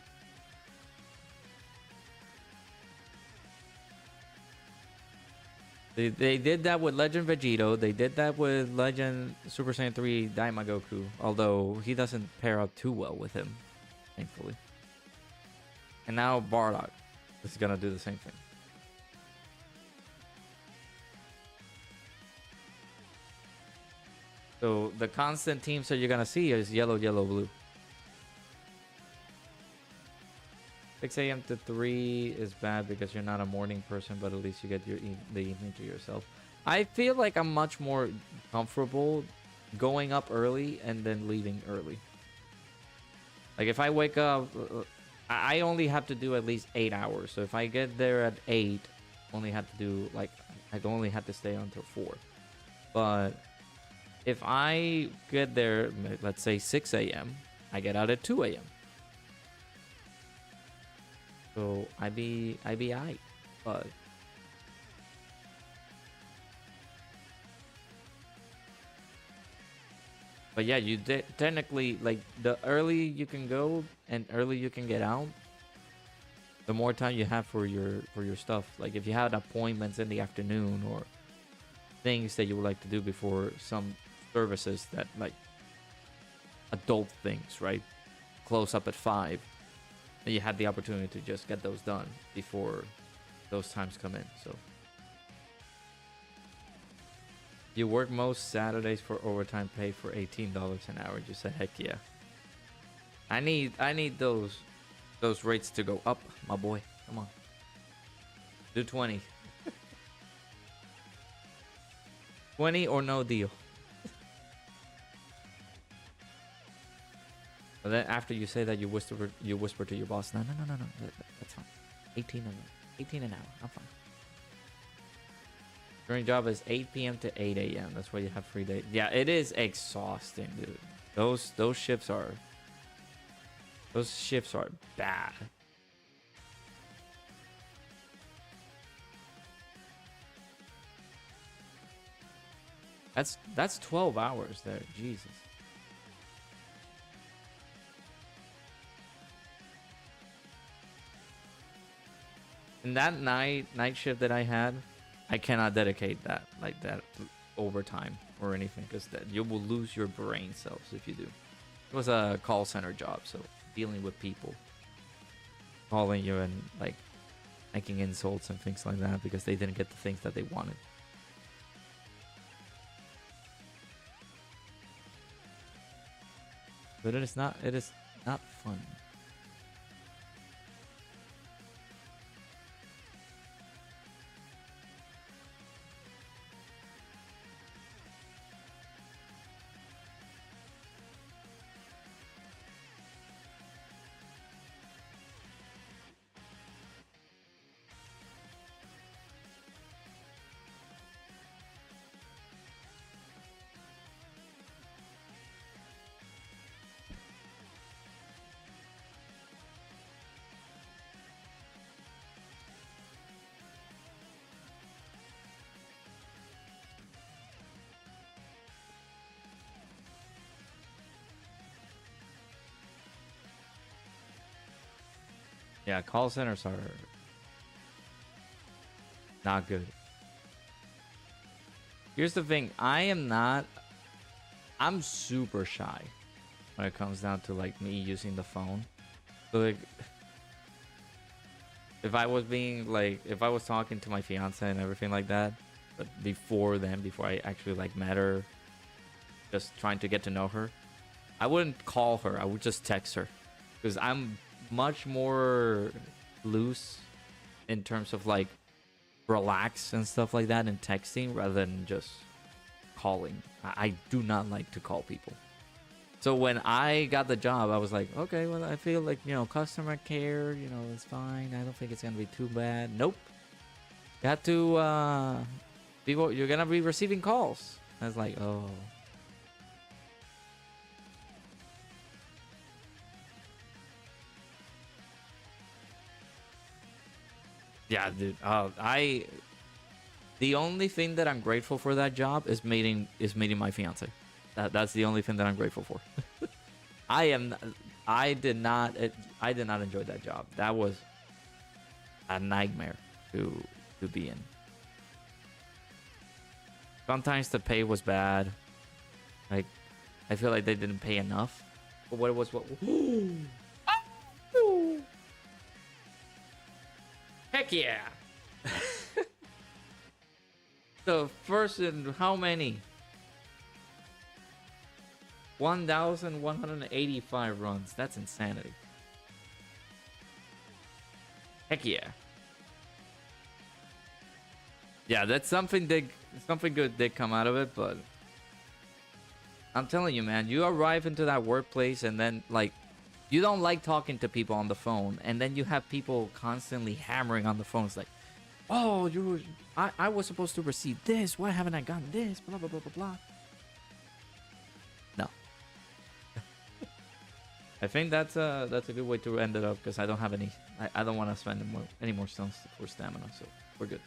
They did that with Legend Vegito. They did that with Legend Super Saiyan 3 Daimagoku. Although he doesn't pair up too well with him, thankfully. And now Bardock is gonna do the same thing. So the constant teams that you're gonna see is yellow, yellow, blue. 6 a.m. to 3 is bad because you're not a morning person, but at least you get the evening to yourself. I feel like I'm much more comfortable going up early and then leaving early. Like if I wake up, I only have to do at least 8 hours. So if I get there at 8, only have to do like I only have to stay until 4. But if I get there, let's say 6 a.m., I get out at 2 a.m. So I be aight, but But yeah, you technically, like, the early you can go and early you can get out, the more time you have for your stuff. Like if you had appointments in the afternoon or things that you would like to do before some services that like adult things, right? Close up at 5. And you had the opportunity to just get those done before those times come in. So you work most Saturdays for overtime pay for $18 an hour. You said, heck yeah. I need those rates to go up, my boy. Come on. Do 20. 20 or no deal. But then after you say that, you whisper to your boss, no, that's fine. 18 an hour. I'm fine. During job is 8 p.m. to 8 a.m. That's why you have free day. Yeah, it is exhausting, dude. Those shifts are bad. That's 12 hours there. Jesus. And that night shift that I had, I cannot dedicate that like that overtime or anything, because that you will lose your brain cells if you do. It was a call center job, so dealing with people calling you and like making insults and things like that because they didn't get the things that they wanted. But it is not fun. Yeah, call centers are not good. Here's the thing, I'm super shy when it comes down to like me using the phone. So like if I was talking to my fiance and everything like that, but before I actually like met her, just trying to get to know her, I wouldn't call her, I would just text her, because I'm much more loose in terms of like relax and stuff like that in texting rather than just calling. I do not like to call people. So when I got the job, I was like, okay, well, I feel like, customer care, it's fine. I don't think it's gonna be too bad. Nope. You have to you're gonna be receiving calls. I was like, oh. Yeah, dude. The only thing that I'm grateful for that job is meeting my fiance. That's the only thing that I'm grateful for. I did not enjoy that job. That was a nightmare to be in. Sometimes the pay was bad. Like, I feel like they didn't pay enough. But what heck yeah! The first in how many? 1,185 runs. That's insanity. Heck yeah. Yeah, that's something good did come out of it, but I'm telling you, man, you arrive into that workplace and then like you don't like talking to people on the phone, and then you have people constantly hammering on the phone. It's like, oh, I was supposed to receive this. Why haven't I gotten this? Blah blah blah blah blah. No. I think that's a good way to end it up, because I don't have any. I don't want to spend any more stones for stamina, so we're good.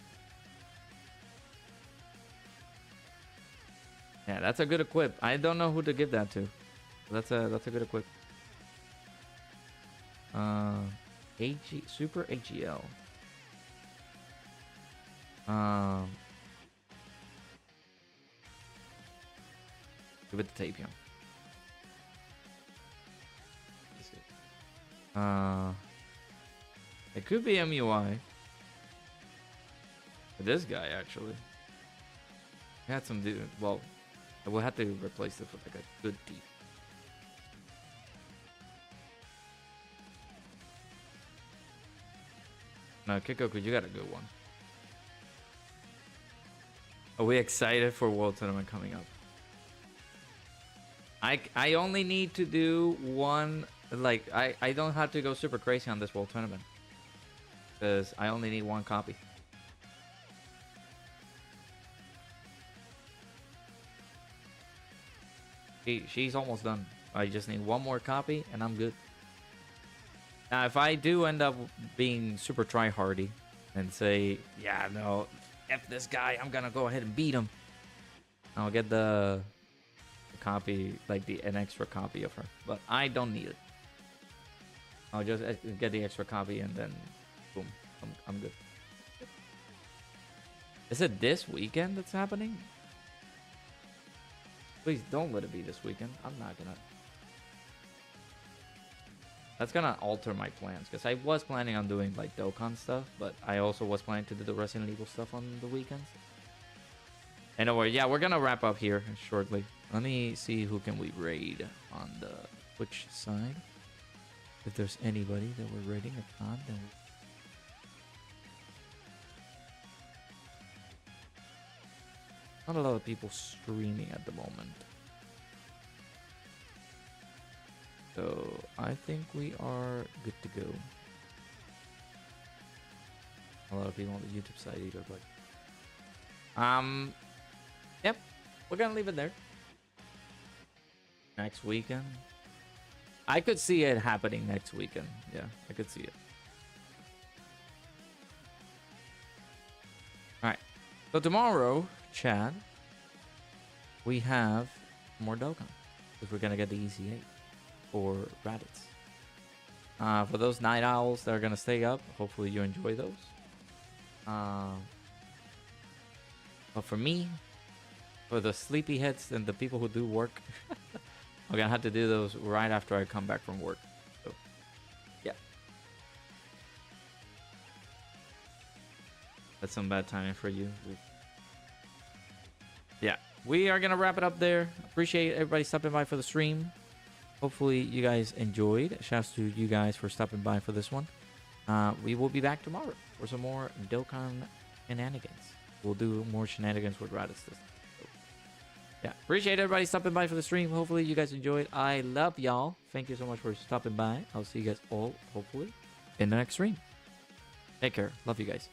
Yeah, that's a good equip. I don't know who to give that to. That's a good equip. Super AGL. Give it to Tapion. It could be MUI. For this guy, actually. We had some dude. Well, we'll have to replace it with like a good deep. No, Kikoku, you got a good one. Are we excited for World Tournament coming up? I only need to do one. Like, I don't have to go super crazy on this World Tournament. Because I only need one copy. She's almost done. I just need one more copy and I'm good. Now, if I do end up being super try-hardy and say, yeah, no, F this guy, I'm gonna go ahead and beat him, I'll get the copy, like an extra copy of her. But I don't need it. I'll just get the extra copy and then boom, I'm good. Is it this weekend that's happening? Please don't let it be this weekend. I'm not gonna. That's gonna alter my plans because I was planning on doing like Dokkan stuff, but I also was planning to do the Resident Evil stuff on the weekends. Anyway, yeah, we're gonna wrap up here shortly. Let me see who can we raid on the Twitch side. If there's anybody that we're raiding, if not, then not a lot of people streaming at the moment. So I think we are good to go. A lot of people on the YouTube side either, but yep, we're gonna leave it there. Next weekend, I could see it happening next weekend. Yeah, I could see it. All right, so tomorrow, Chad, we have more Dokkan because we're gonna get the EZA for Raditz. For those night owls that are gonna stay up, hopefully you enjoy those. But for me, for the sleepyheads and the people who do work, I'm gonna have to do those right after I come back from work. So, yeah. That's some bad timing for you. Yeah, we are gonna wrap it up there. Appreciate everybody stopping by for the stream. Hopefully you guys enjoyed. Shouts to you guys for stopping by for this one. We will be back tomorrow for some more Dokkan shenanigans. We'll do more shenanigans with Raditz this time. So, yeah, appreciate everybody stopping by for the stream. Hopefully you guys enjoyed. I love y'all. Thank you so much for stopping by. I'll see you guys all, hopefully, in the next stream. Take care. Love you guys.